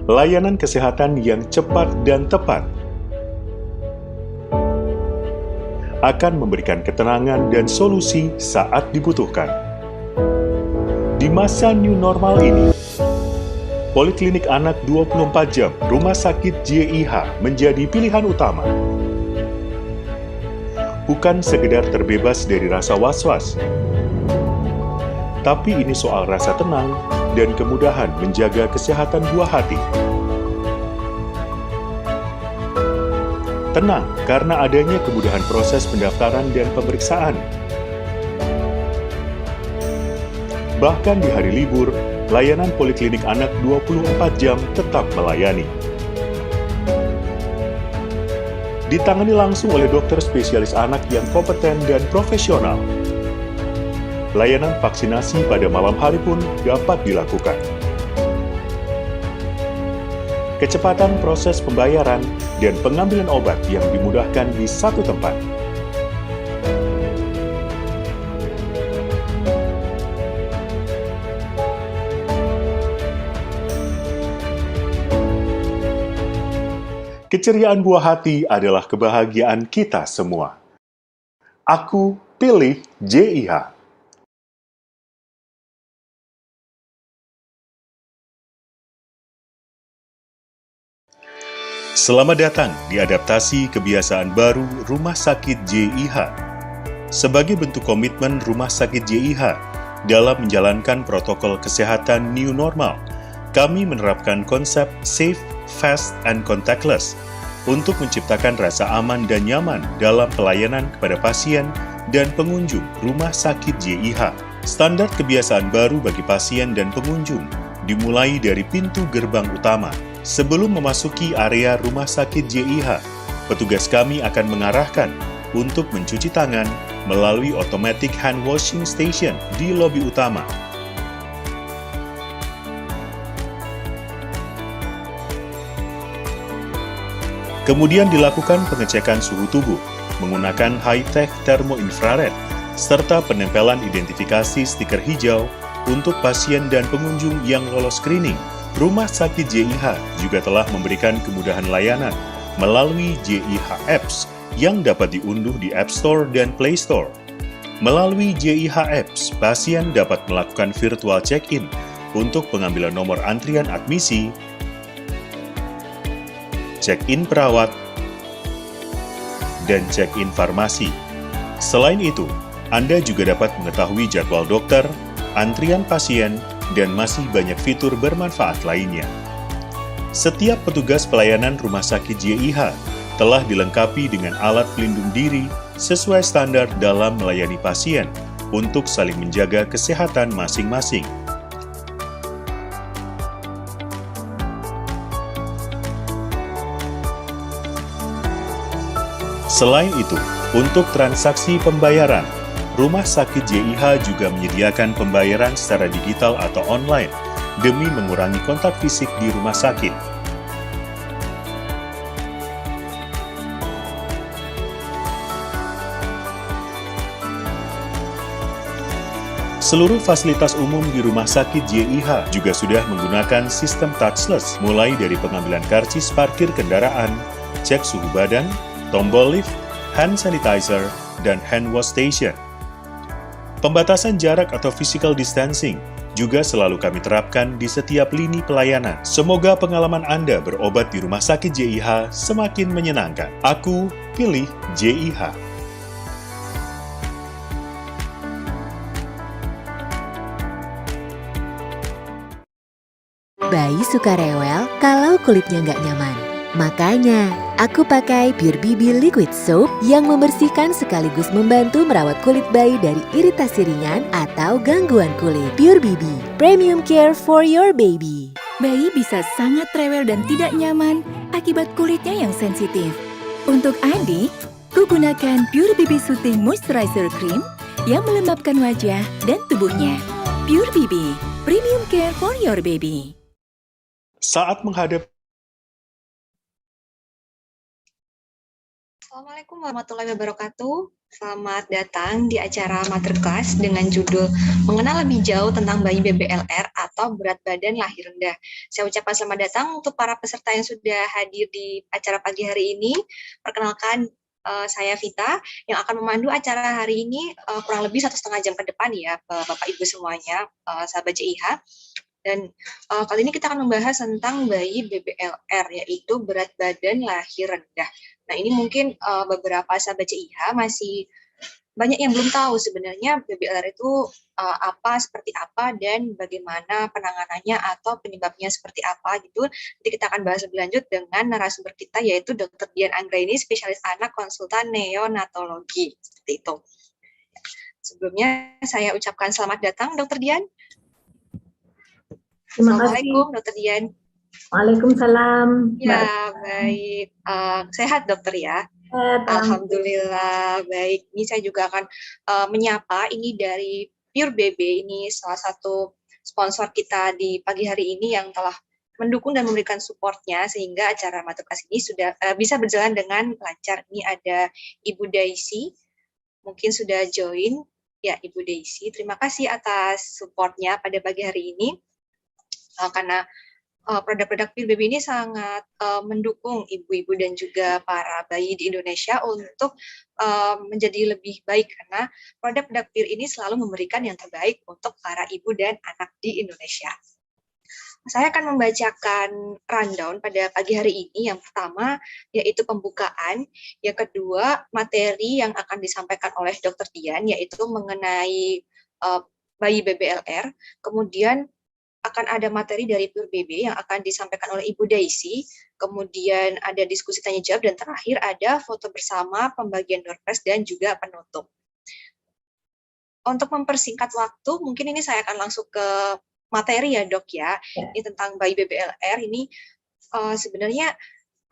layanan kesehatan yang cepat dan tepat akan memberikan ketenangan dan solusi saat dibutuhkan. Di masa new normal ini, Poliklinik Anak 24 Jam Rumah Sakit JIH menjadi pilihan utama. Bukan sekedar terbebas dari rasa was-was, tapi ini soal rasa tenang dan kemudahan menjaga kesehatan buah hati. Tenang karena adanya kemudahan proses pendaftaran dan pemeriksaan. Bahkan di hari libur, layanan Poliklinik Anak 24 jam tetap melayani. Ditangani langsung oleh dokter spesialis anak yang kompeten dan profesional. Layanan vaksinasi pada malam hari pun dapat dilakukan. Kecepatan proses pembayaran dan pengambilan obat yang dimudahkan di satu tempat. Keceriaan buah hati adalah kebahagiaan kita semua. Aku pilih JIH. Selamat datang di adaptasi kebiasaan baru Rumah Sakit JIH. Sebagai bentuk komitmen Rumah Sakit JIH dalam menjalankan protokol kesehatan new normal, kami menerapkan konsep safe, fast, and contactless untuk menciptakan rasa aman dan nyaman dalam pelayanan kepada pasien dan pengunjung Rumah Sakit JIH. Standar kebiasaan baru bagi pasien dan pengunjung dimulai dari pintu gerbang utama. Sebelum memasuki area Rumah Sakit JIH, petugas kami akan mengarahkan untuk mencuci tangan melalui automatic hand washing station di lobi utama. Kemudian dilakukan pengecekan suhu tubuh menggunakan high-tech termoinfrared, serta penempelan identifikasi stiker hijau untuk pasien dan pengunjung yang lolos screening. Rumah Sakit JIH juga telah memberikan kemudahan layanan melalui JIH Apps yang dapat diunduh di App Store dan Play Store. Melalui JIH Apps, pasien dapat melakukan virtual check-in untuk pengambilan nomor antrian admisi, check-in perawat, dan check-in farmasi. Selain itu, Anda juga dapat mengetahui jadwal dokter, antrian pasien, dan masih banyak fitur bermanfaat lainnya. Setiap petugas pelayanan Rumah Sakit JIH telah dilengkapi dengan alat pelindung diri sesuai standar dalam melayani pasien untuk saling menjaga kesehatan masing-masing. Selain itu, untuk transaksi pembayaran, Rumah Sakit JIH juga menyediakan pembayaran secara digital atau online demi mengurangi kontak fisik di rumah sakit. Seluruh fasilitas umum di Rumah Sakit JIH juga sudah menggunakan sistem touchless, mulai dari pengambilan karcis parkir kendaraan, cek suhu badan, tombol lift, hand sanitizer, dan hand wash station. Pembatasan jarak atau physical distancing juga selalu kami terapkan di setiap lini pelayanan. Semoga pengalaman Anda berobat di Rumah Sakit JIH semakin menyenangkan. Aku pilih JIH. Bayi suka rewel kalau kulitnya nggak nyaman. Makanya, aku pakai Pure BB Liquid Soap yang membersihkan sekaligus membantu merawat kulit bayi dari iritasi ringan atau gangguan kulit. Pure BB, Premium Care for your baby. Bayi bisa sangat rewel dan tidak nyaman akibat kulitnya yang sensitif. Untuk adik, gunakan Pure BB Soothing Moisturizer Cream yang melembabkan wajah dan tubuhnya. Pure BB, Premium Care for your baby. Saat menghadapi Assalamualaikum warahmatullahi wabarakatuh. Selamat datang di acara Masterclass dengan judul Mengenal Lebih Jauh Tentang Bayi BBLR atau Berat Badan Lahir Rendah. Saya ucapkan selamat datang untuk para peserta yang sudah hadir di acara pagi hari ini. Perkenalkan, saya Vita yang akan memandu acara hari ini kurang lebih 1,5 jam ke depan ya, Bapak Ibu semuanya, sahabat JIH. Dan kali ini kita akan membahas tentang bayi BBLR, yaitu berat badan lahir rendah. Nah, ini mungkin beberapa sahabat CIH masih banyak yang belum tahu sebenarnya BBLR itu apa, seperti apa, dan bagaimana penanganannya atau penyebabnya seperti apa gitu. Nanti kita akan bahas lebih lanjut dengan narasumber kita, yaitu Dr. Dian Anggraini, spesialis anak konsultan neonatologi. Seperti itu. Sebelumnya saya ucapkan selamat datang, Dr. Dian. Assalamualaikum, Dr. Dian. Waalaikumsalam. Ya, baik. Sehat, dokter ya? Alhamdulillah, baik. Ini saya juga akan menyapa ini dari Pure BB, ini salah satu sponsor kita di pagi hari ini yang telah mendukung dan memberikan supportnya sehingga acara Masterclass ini sudah bisa berjalan dengan lancar. Ini ada Ibu Daisy, mungkin sudah join. Ya, Ibu Daisy, terima kasih atas supportnya pada pagi hari ini. Karena produk-produk Pure Baby ini sangat mendukung ibu-ibu dan juga para bayi di Indonesia untuk menjadi lebih baik, karena produk-produk Pure ini selalu memberikan yang terbaik untuk para ibu dan anak di Indonesia. Saya akan membacakan rundown pada pagi hari ini. Yang pertama yaitu pembukaan, yang kedua materi yang akan disampaikan oleh Dr. Dian yaitu mengenai bayi BBLR, kemudian akan ada materi dari Pure BB yang akan disampaikan oleh Ibu Daisy, kemudian ada diskusi tanya jawab, dan terakhir ada foto bersama, pembagian door prize, dan juga penutup. Untuk mempersingkat waktu, mungkin ini saya akan langsung ke materi ya dok ya. Ini tentang bayi BBLR ini sebenarnya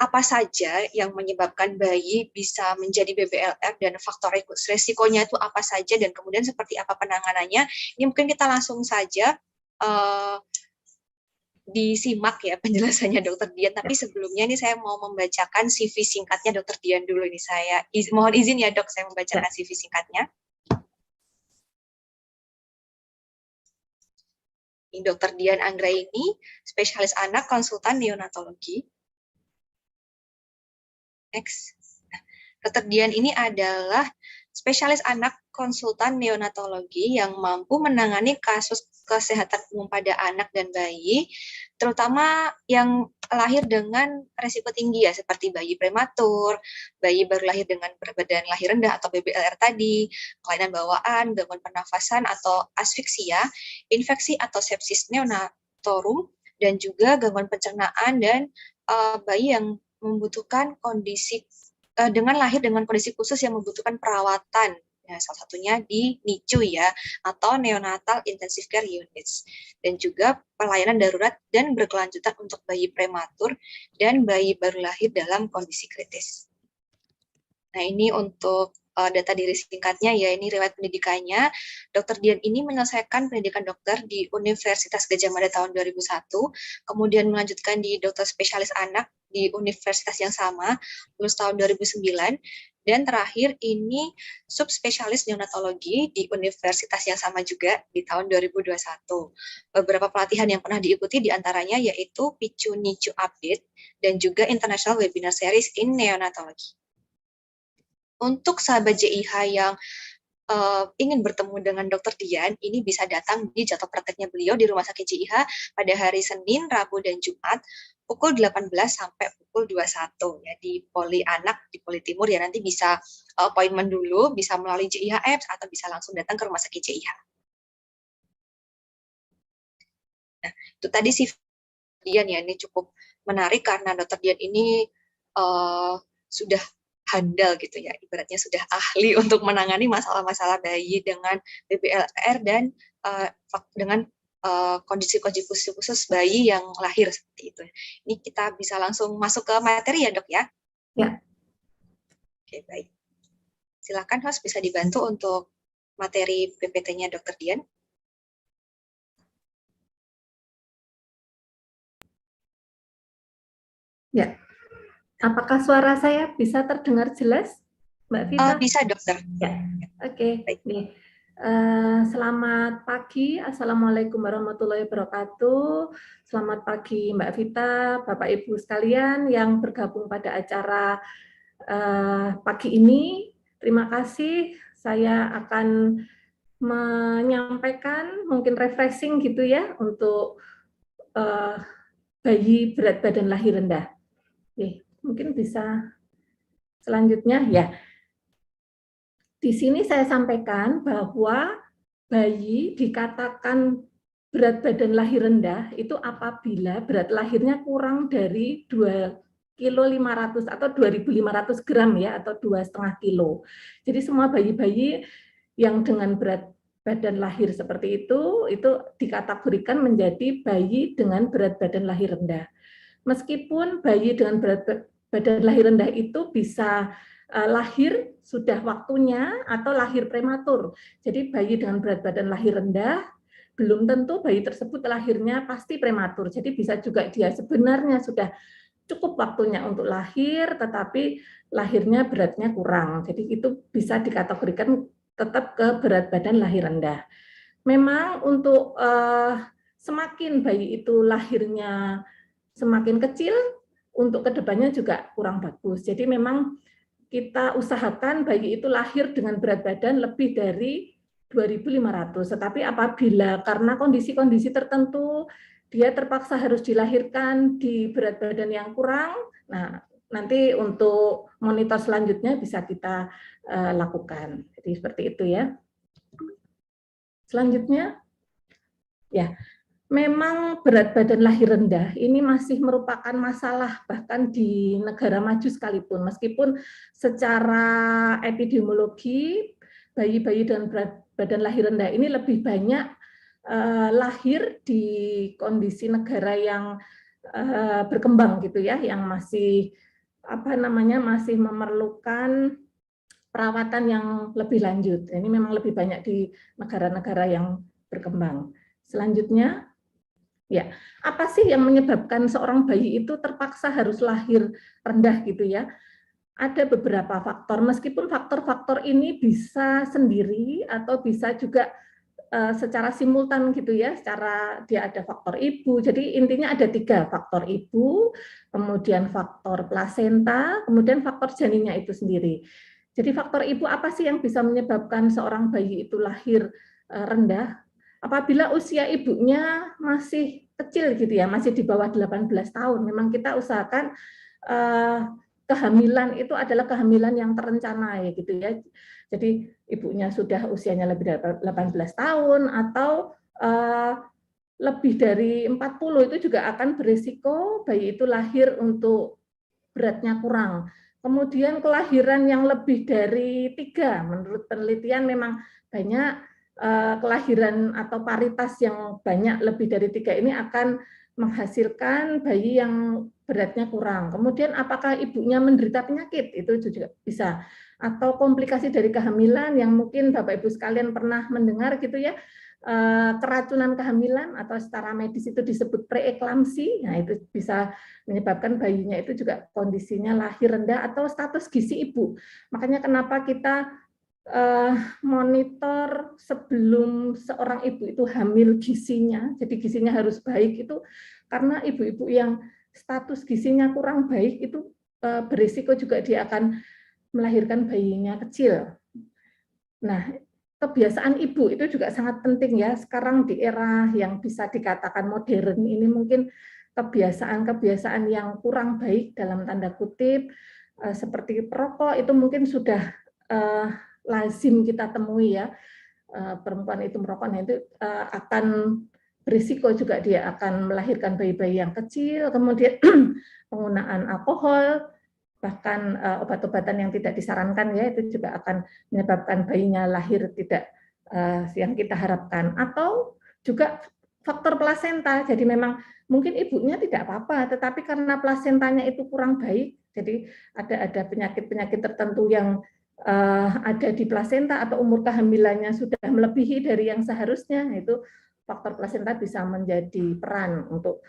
apa saja yang menyebabkan bayi bisa menjadi BBLR dan faktor resikonya itu apa saja, dan kemudian seperti apa penanganannya. Ini mungkin kita langsung saja disimak ya penjelasannya Dr. Dian, tapi sebelumnya ini saya mau membacakan CV singkatnya Dr. Dian dulu. Ini saya mohon izin ya dok, saya membacakan CV singkatnya. Ini Dr. Dian Anggraini, spesialis anak konsultan neonatologi. Next. Dr. Dian ini adalah spesialis anak konsultan neonatologi yang mampu menangani kasus kesehatan umum pada anak dan bayi, terutama yang lahir dengan resiko tinggi ya, seperti bayi prematur, bayi baru lahir dengan berat badan lahir rendah atau BBLR tadi, kelainan bawaan, gangguan pernafasan atau asfiksia, infeksi atau sepsis neonatorum, dan juga gangguan pencernaan, dan bayi yang membutuhkan kondisi dengan lahir dengan kondisi khusus yang membutuhkan perawatan, ya, salah satunya di NICU ya, atau Neonatal Intensive Care Units, dan juga pelayanan darurat dan berkelanjutan untuk bayi prematur dan bayi baru lahir dalam kondisi kritis. Nah, ini untuk data diri singkatnya ya, ini riwayat pendidikannya. Dr. Dian ini menyelesaikan pendidikan dokter di Universitas Gadjah Mada tahun 2001, kemudian melanjutkan di dokter spesialis anak di universitas yang sama, lulus tahun 2009, dan terakhir ini subspesialis neonatologi di universitas yang sama juga di tahun 2021. Beberapa pelatihan yang pernah diikuti diantaranya yaitu PICU NICU Update dan juga International Webinar Series in Neonatology. Untuk sahabat JIH yang ingin bertemu dengan Dr. Dian, ini bisa datang di jadwal prakteknya beliau di Rumah Sakit JIH pada hari Senin, Rabu, dan Jumat pukul 18 sampai pukul 21 ya, di Poli Anak di Poli Timur ya. Nanti bisa appointment dulu, bisa melalui JIH Apps atau bisa langsung datang ke Rumah Sakit JIH. Nah, itu tadi sih Dian ya, ini cukup menarik karena Dr. Dian ini sudah handal gitu ya, ibaratnya sudah ahli untuk menangani masalah-masalah bayi dengan BBLR dan dengan kondisi-kondisi khusus bayi yang lahir seperti itu. Ini kita bisa langsung masuk ke materi ya dok ya? Ya. Oke, baik. Silakan host bisa dibantu untuk materi PPT-nya Dr. Dian. Ya. Apakah suara saya bisa terdengar jelas? Mbak Vita? Bisa, dokter. Ya, oke. Baik. Nih, selamat pagi, Assalamualaikum warahmatullahi wabarakatuh. Selamat pagi Mbak Vita, Bapak Ibu sekalian yang bergabung pada acara pagi ini. Terima kasih, saya akan menyampaikan mungkin refreshing gitu ya untuk bayi berat badan lahir rendah. Oke, mungkin bisa selanjutnya ya. Di sini saya sampaikan bahwa bayi dikatakan berat badan lahir rendah itu apabila berat lahirnya kurang dari 2,5 kg atau 2.500 gram ya, atau 2,5 kilo. Jadi semua bayi-bayi yang dengan berat badan lahir seperti itu dikategorikan menjadi bayi dengan berat badan lahir rendah. Meskipun bayi dengan berat badan lahir rendah itu bisa lahir sudah waktunya atau lahir prematur. Jadi bayi dengan berat badan lahir rendah belum tentu bayi tersebut lahirnya pasti prematur. Jadi bisa juga dia sebenarnya sudah cukup waktunya untuk lahir, tetapi lahirnya beratnya kurang. Jadi itu bisa dikategorikan tetap ke berat badan lahir rendah. Memang untuk semakin bayi itu lahirnya semakin kecil, untuk kedepannya juga kurang bagus. Jadi memang kita usahakan bayi itu lahir dengan berat badan lebih dari 2.500. Tetapi apabila karena kondisi-kondisi tertentu dia terpaksa harus dilahirkan di berat badan yang kurang, nah nanti untuk monitor selanjutnya bisa kita lakukan. Jadi seperti itu ya. Selanjutnya, ya. Memang berat badan lahir rendah ini masih merupakan masalah bahkan di negara maju sekalipun, meskipun secara epidemiologi bayi-bayi dengan berat badan lahir rendah ini lebih banyak lahir di kondisi negara yang berkembang gitu ya, yang masih masih memerlukan perawatan yang lebih lanjut. Ini memang lebih banyak di negara-negara yang berkembang. Selanjutnya, ya, apa sih yang menyebabkan seorang bayi itu terpaksa harus lahir rendah gitu ya? Ada beberapa faktor, meskipun faktor-faktor ini bisa sendiri atau bisa juga secara simultan gitu ya, secara dia ada faktor ibu. Jadi intinya ada 3, faktor ibu, kemudian faktor plasenta, kemudian faktor janinnya itu sendiri. Jadi faktor ibu apa sih yang bisa menyebabkan seorang bayi itu lahir rendah? Apabila usia ibunya masih kecil gitu ya, masih di bawah 18 tahun, memang kita usahakan kehamilan itu adalah kehamilan yang terencana ya gitu ya. Jadi ibunya sudah usianya lebih dari 18 tahun atau lebih dari 40 itu juga akan berisiko bayi itu lahir untuk beratnya kurang. Kemudian kelahiran yang lebih dari 3, menurut penelitian memang banyak kelahiran atau paritas yang banyak lebih dari 3 ini akan menghasilkan bayi yang beratnya kurang. Kemudian apakah ibunya menderita penyakit? Itu juga bisa. Atau komplikasi dari kehamilan yang mungkin Bapak Ibu sekalian pernah mendengar gitu ya, keracunan kehamilan atau secara medis itu disebut preeklamsi. Nah, itu bisa menyebabkan bayinya itu juga kondisinya lahir rendah atau status gizi ibu. Makanya kenapa kita monitor sebelum seorang ibu itu hamil gizinya, jadi gizinya harus baik itu karena ibu-ibu yang status gizinya kurang baik itu berisiko juga dia akan melahirkan bayinya kecil. Nah, kebiasaan ibu itu juga sangat penting ya. Sekarang di era yang bisa dikatakan modern ini mungkin kebiasaan-kebiasaan yang kurang baik dalam tanda kutip seperti perokok itu mungkin sudah lazim kita temui ya. Perempuan itu merokok, nah itu akan berisiko juga dia akan melahirkan bayi-bayi yang kecil, kemudian penggunaan alkohol, bahkan obat-obatan yang tidak disarankan ya itu juga akan menyebabkan bayinya lahir tidak yang kita harapkan. Atau juga faktor plasenta, jadi memang mungkin ibunya tidak apa-apa, tetapi karena plasentanya itu kurang baik, jadi ada penyakit-penyakit tertentu yang ada di plasenta atau umur kehamilannya sudah melebihi dari yang seharusnya, itu faktor plasenta bisa menjadi peran untuk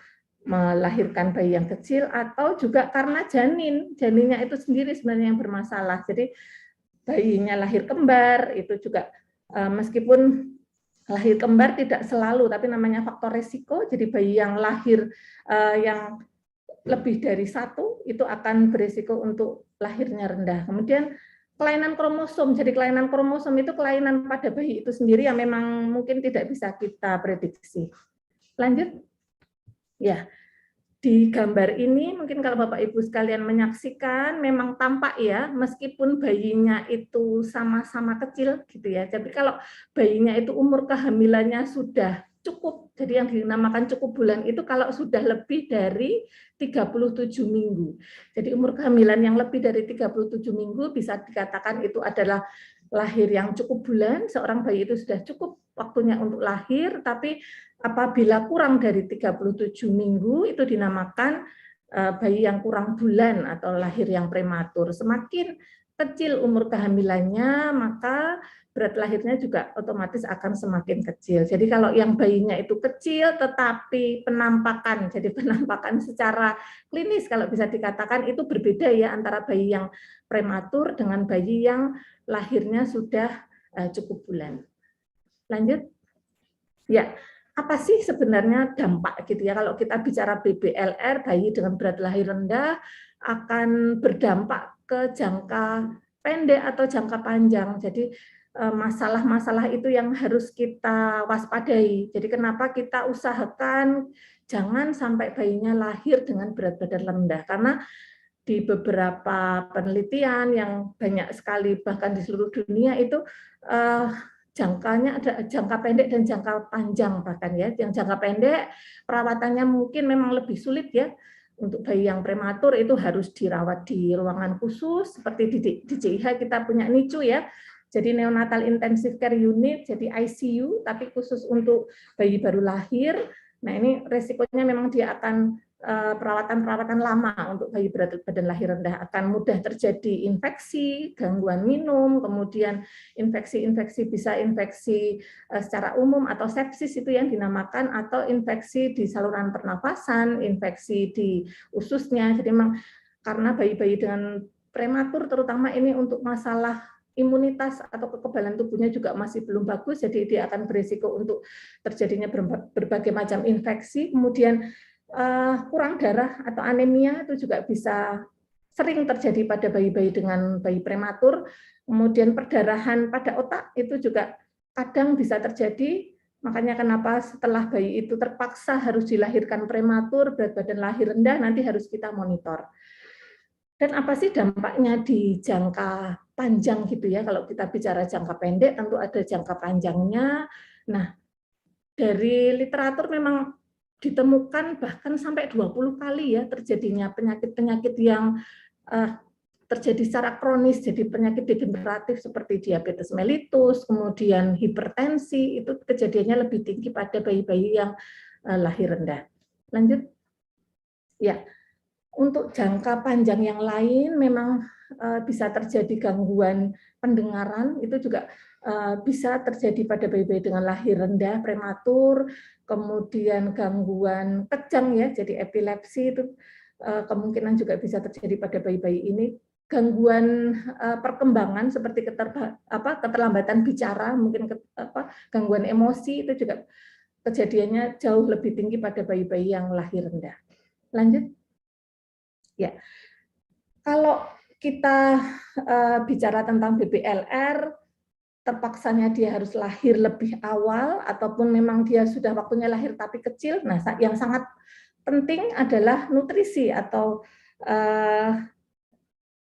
melahirkan bayi yang kecil, atau juga karena janinnya itu sendiri sebenarnya yang bermasalah. Jadi bayinya lahir kembar, itu juga meskipun lahir kembar tidak selalu, tapi namanya faktor resiko. Jadi bayi yang lahir yang lebih dari satu itu akan berisiko untuk lahirnya rendah. Kemudian kelainan kromosom. Jadi kelainan kromosom itu kelainan pada bayi itu sendiri yang memang mungkin tidak bisa kita prediksi. Lanjut. Ya. Di gambar ini mungkin kalau Bapak Ibu sekalian menyaksikan memang tampak ya, meskipun bayinya itu sama-sama kecil gitu ya. Tapi kalau bayinya itu umur kehamilannya sudah cukup, jadi yang dinamakan cukup bulan itu kalau sudah lebih dari 37 minggu. Jadi umur kehamilan yang lebih dari 37 minggu bisa dikatakan itu adalah lahir yang cukup bulan, seorang bayi itu sudah cukup waktunya untuk lahir, tapi apabila kurang dari 37 minggu itu dinamakan bayi yang kurang bulan atau lahir yang prematur. Semakin kecil umur kehamilannya, maka berat lahirnya juga otomatis akan semakin kecil. Jadi kalau yang bayinya itu kecil tetapi penampakan, jadi penampakan secara klinis kalau bisa dikatakan itu berbeda ya antara bayi yang prematur dengan bayi yang lahirnya sudah cukup bulan. Lanjut. Ya, apa sih sebenarnya dampak gitu ya kalau kita bicara BBLR, bayi dengan berat lahir rendah akan berdampak ke jangka pendek atau jangka panjang. Jadi masalah-masalah itu yang harus kita waspadai. Jadi kenapa kita usahakan jangan sampai bayinya lahir dengan berat badan rendah, karena di beberapa penelitian yang banyak sekali bahkan di seluruh dunia itu jangkanya ada jangka pendek dan jangka panjang bahkan ya. Yang jangka pendek perawatannya mungkin memang lebih sulit ya. Untuk bayi yang prematur itu harus dirawat di ruangan khusus seperti di CIH kita punya NICU ya. Jadi neonatal intensive care unit, jadi ICU tapi khusus untuk bayi baru lahir. Nah, ini resikonya memang dia akan perawatan-perawatan lama untuk bayi berat badan lahir rendah, akan mudah terjadi infeksi, gangguan minum, kemudian infeksi-infeksi bisa infeksi secara umum atau sepsis itu yang dinamakan, atau infeksi di saluran pernafasan, infeksi di ususnya. Jadi memang karena bayi-bayi dengan prematur terutama ini untuk masalah imunitas atau kekebalan tubuhnya juga masih belum bagus, jadi dia akan berisiko untuk terjadinya berbagai macam infeksi. Kemudian kurang darah atau anemia itu juga bisa sering terjadi pada bayi-bayi dengan bayi prematur. Kemudian perdarahan pada otak itu juga kadang bisa terjadi. Makanya kenapa setelah bayi itu terpaksa harus dilahirkan prematur, berat badan lahir rendah, nanti harus kita monitor. Dan apa sih dampaknya di jangka panjang gitu ya? Kalau kita bicara jangka pendek tentu ada jangka panjangnya. Nah, dari literatur memang ditemukan bahkan sampai 20 kali ya terjadinya penyakit-penyakit yang terjadi secara kronis, jadi penyakit degeneratif seperti diabetes mellitus, kemudian hipertensi, itu kejadiannya lebih tinggi pada bayi-bayi yang lahir rendah. Lanjut. Ya, untuk jangka panjang yang lain memang bisa terjadi gangguan pendengaran, itu juga bisa terjadi pada bayi-bayi dengan lahir rendah, prematur, kemudian gangguan kejang ya, jadi epilepsi itu kemungkinan juga bisa terjadi pada bayi-bayi ini. Gangguan perkembangan seperti keterlambatan bicara, mungkin gangguan emosi itu juga kejadiannya jauh lebih tinggi pada bayi-bayi yang lahir rendah. Lanjut. Ya, kalau kita bicara tentang BBLR, terpaksanya dia harus lahir lebih awal ataupun memang dia sudah waktunya lahir tapi kecil. Nah, yang sangat penting adalah nutrisi atau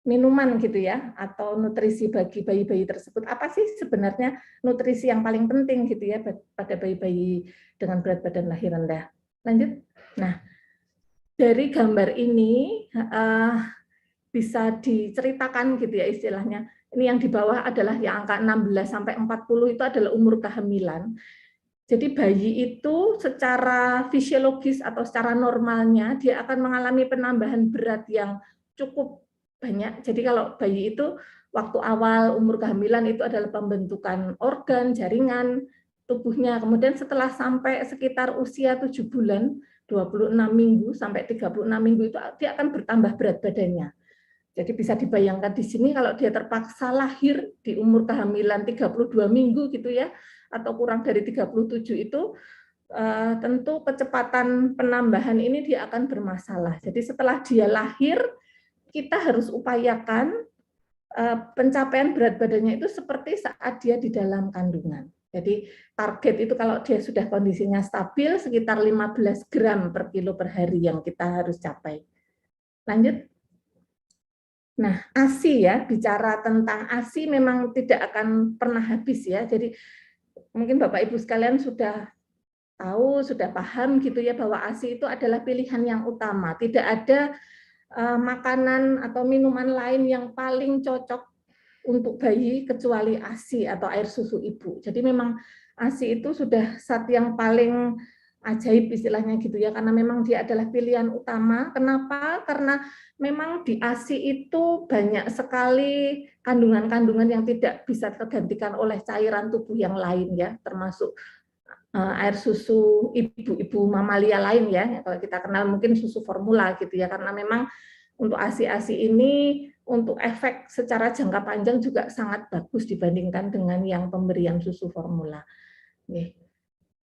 minuman gitu ya, atau nutrisi bagi bayi-bayi tersebut. Apa sih sebenarnya nutrisi yang paling penting gitu ya pada bayi-bayi dengan berat badan lahir rendah? Lanjut. Nah, dari gambar ini bisa diceritakan gitu ya istilahnya. Ini yang di bawah adalah yang angka 16 sampai 40 itu adalah umur kehamilan. Jadi bayi itu secara fisiologis atau secara normalnya dia akan mengalami penambahan berat yang cukup banyak. Jadi kalau bayi itu waktu awal umur kehamilan itu adalah pembentukan organ, jaringan tubuhnya. Kemudian setelah sampai sekitar usia 7 bulan, 26 minggu sampai 36 minggu itu dia akan bertambah berat badannya. Jadi bisa dibayangkan di sini kalau dia terpaksa lahir di umur kehamilan 32 minggu gitu ya, atau kurang dari 37 itu, tentu kecepatan penambahan ini dia akan bermasalah. Jadi setelah dia lahir, kita harus upayakan pencapaian berat badannya itu seperti saat dia di dalam kandungan. Jadi target itu kalau dia sudah kondisinya stabil sekitar 15 gram per kilo per hari yang kita harus capai. Lanjut. Nah, ASI ya, bicara tentang ASI memang tidak akan pernah habis ya. Jadi mungkin Bapak Ibu sekalian sudah tahu, sudah paham gitu ya bahwa ASI itu adalah pilihan yang utama. Tidak ada makanan atau minuman lain yang paling cocok untuk bayi kecuali ASI atau air susu ibu. Jadi memang ASI itu sudah zat yang paling ajaib istilahnya gitu ya, karena memang dia adalah pilihan utama. Kenapa? Karena memang di ASI itu banyak sekali kandungan-kandungan yang tidak bisa tergantikan oleh cairan tubuh yang lain ya, termasuk air susu ibu-ibu mamalia lain ya, kalau kita kenal mungkin susu formula gitu ya, karena memang untuk ASI-ASI ini untuk efek secara jangka panjang juga sangat bagus dibandingkan dengan yang pemberian susu formula.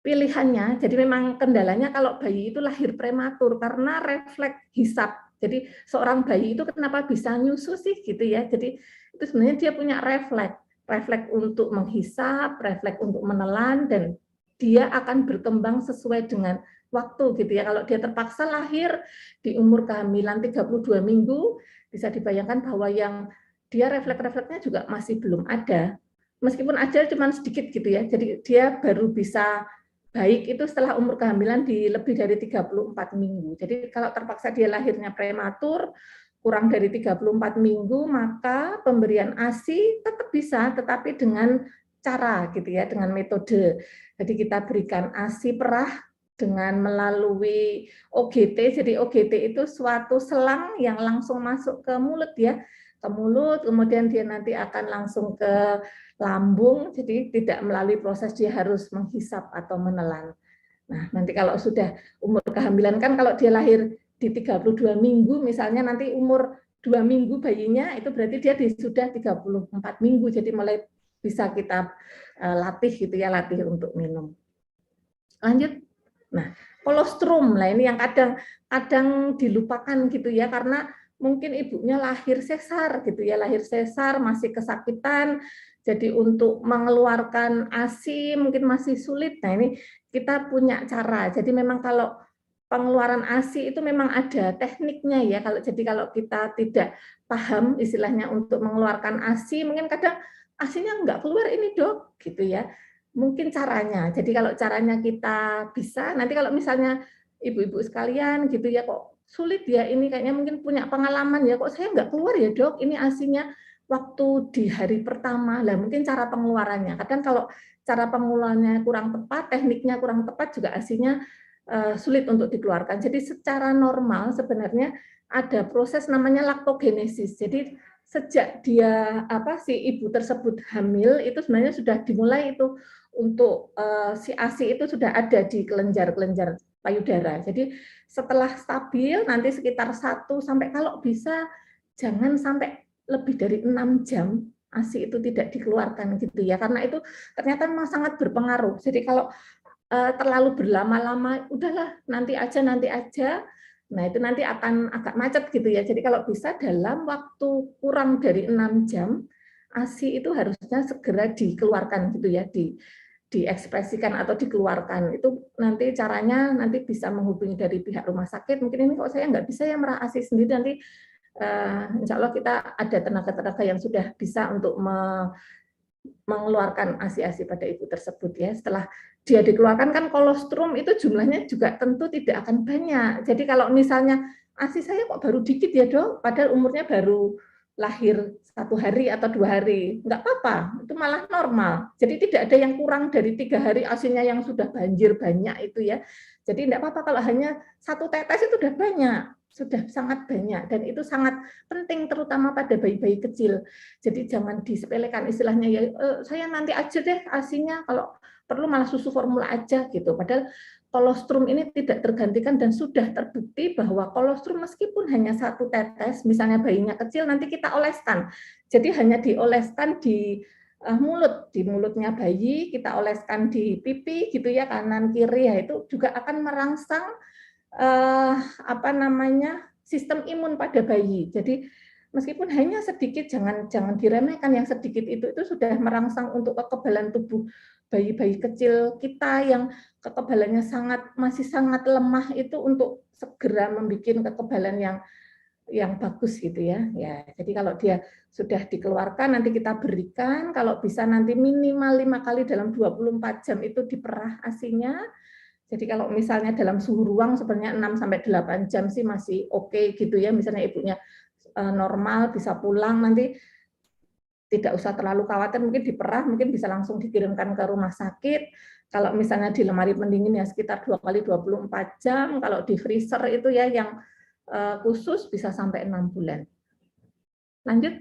Pilihannya, jadi memang kendalanya kalau bayi itu lahir prematur karena refleks hisap. Jadi seorang bayi itu kenapa bisa nyusu sih gitu ya. Jadi itu sebenarnya dia punya refleks untuk menghisap, refleks untuk menelan, dan dia akan berkembang sesuai dengan waktu gitu ya. Kalau dia terpaksa lahir di umur kehamilan 32 minggu, bisa dibayangkan bahwa yang dia refleks-refleksnya juga masih belum ada. Meskipun ada cuman sedikit gitu ya. Jadi dia baru bisa baik itu setelah umur kehamilan di lebih dari 34 minggu. Jadi kalau terpaksa dia lahirnya prematur, kurang dari 34 minggu, maka pemberian ASI tetap bisa, tetapi dengan cara gitu ya, dengan metode. Jadi kita berikan ASI perah dengan melalui OGT. Jadi OGT itu suatu selang yang langsung masuk ke mulut ya, ke mulut, kemudian dia nanti akan langsung ke lambung, jadi tidak melalui proses dia harus menghisap atau menelan. Nah, nanti kalau sudah umur kehamilan kan kalau dia lahir di 32 minggu, misalnya nanti umur 2 minggu bayinya, itu berarti dia sudah 34 minggu, jadi mulai bisa kita latih gitu ya, latih untuk minum. Lanjut. Nah, kolostrum lah ini yang kadang dilupakan gitu ya, karena mungkin ibunya lahir sesar gitu ya, lahir sesar masih kesakitan, jadi untuk mengeluarkan ASI mungkin masih sulit. Nah ini kita punya cara. Jadi memang kalau pengeluaran ASI itu memang ada tekniknya ya. Kalau kita tidak paham istilahnya untuk mengeluarkan ASI, mungkin kadang ASInya nggak keluar ini dok, gitu ya. Mungkin caranya. Jadi kalau caranya kita bisa, nanti kalau misalnya ibu-ibu sekalian gitu ya, kok sulit ya ini kayaknya mungkin punya pengalaman ya, kok saya nggak keluar ya dok, ini ASInya waktu di hari pertama, lah mungkin cara pengeluarannya. Kadang kalau cara pengeluarannya kurang tepat, tekniknya kurang tepat, juga ASInya sulit untuk dikeluarkan. Jadi secara normal sebenarnya ada proses namanya laktogenesis. Jadi sejak si ibu tersebut hamil itu sebenarnya sudah dimulai itu untuk si ASI itu sudah ada di kelenjar-kelenjar payudara. Jadi setelah stabil nanti sekitar 1 sampai kalau bisa jangan sampai lebih dari 6 jam ASI itu tidak dikeluarkan gitu ya, karena itu ternyata memang sangat berpengaruh. Jadi kalau terlalu berlama-lama, udahlah nanti aja, nah itu nanti akan agak macet gitu ya. Jadi kalau bisa dalam waktu kurang dari 6 jam, ASI itu harusnya segera dikeluarkan gitu ya, diekspresikan atau dikeluarkan. Itu nanti caranya nanti bisa menghubungi dari pihak rumah sakit. Mungkin ini kok saya nggak bisa ya merah ASI sendiri, nanti insya Allah kita ada tenaga-tenaga yang sudah bisa untuk mengeluarkan ASI-ASI pada ibu tersebut ya. Setelah dia dikeluarkan kan kolostrum itu jumlahnya juga tentu tidak akan banyak. Jadi kalau misalnya ASI saya kok baru dikit ya dok, padahal umurnya baru lahir 1 hari atau 2 hari, nggak apa-apa, itu malah normal. Jadi tidak ada yang kurang dari 3 hari ASInya yang sudah banjir banyak itu ya. Jadi nggak apa-apa kalau hanya 1 tetes itu sudah banyak, sudah sangat banyak, dan itu sangat penting terutama pada bayi-bayi kecil. Jadi jangan disepelekan istilahnya ya, saya nanti aja deh ASInya, kalau perlu malah susu formula aja gitu. Padahal kolostrum ini tidak tergantikan dan sudah terbukti bahwa kolostrum meskipun hanya 1 tetes, misalnya bayinya kecil, nanti kita oleskan. Jadi hanya dioleskan di mulut, di mulutnya bayi, kita oleskan di pipi gitu ya, kanan kiri, ya itu juga akan merangsang sistem imun pada bayi. Jadi meskipun hanya sedikit, jangan diremehkan, yang sedikit itu sudah merangsang untuk kekebalan tubuh bayi-bayi kecil kita yang kekebalannya masih sangat lemah itu untuk segera membuat kekebalan yang bagus gitu ya. Ya, jadi kalau dia sudah dikeluarkan nanti kita berikan, kalau bisa nanti minimal 5 kali dalam 24 jam itu diperah ASI-nya. Jadi kalau misalnya dalam suhu ruang sebenarnya 6 sampai 8 jam sih masih oke gitu ya. Misalnya ibunya normal bisa pulang, nanti tidak usah terlalu khawatir, mungkin diperah, mungkin bisa langsung dikirimkan ke rumah sakit. Kalau misalnya di lemari pendingin ya sekitar 2 kali 24 jam, kalau di freezer itu ya yang khusus bisa sampai 6 bulan. Lanjut.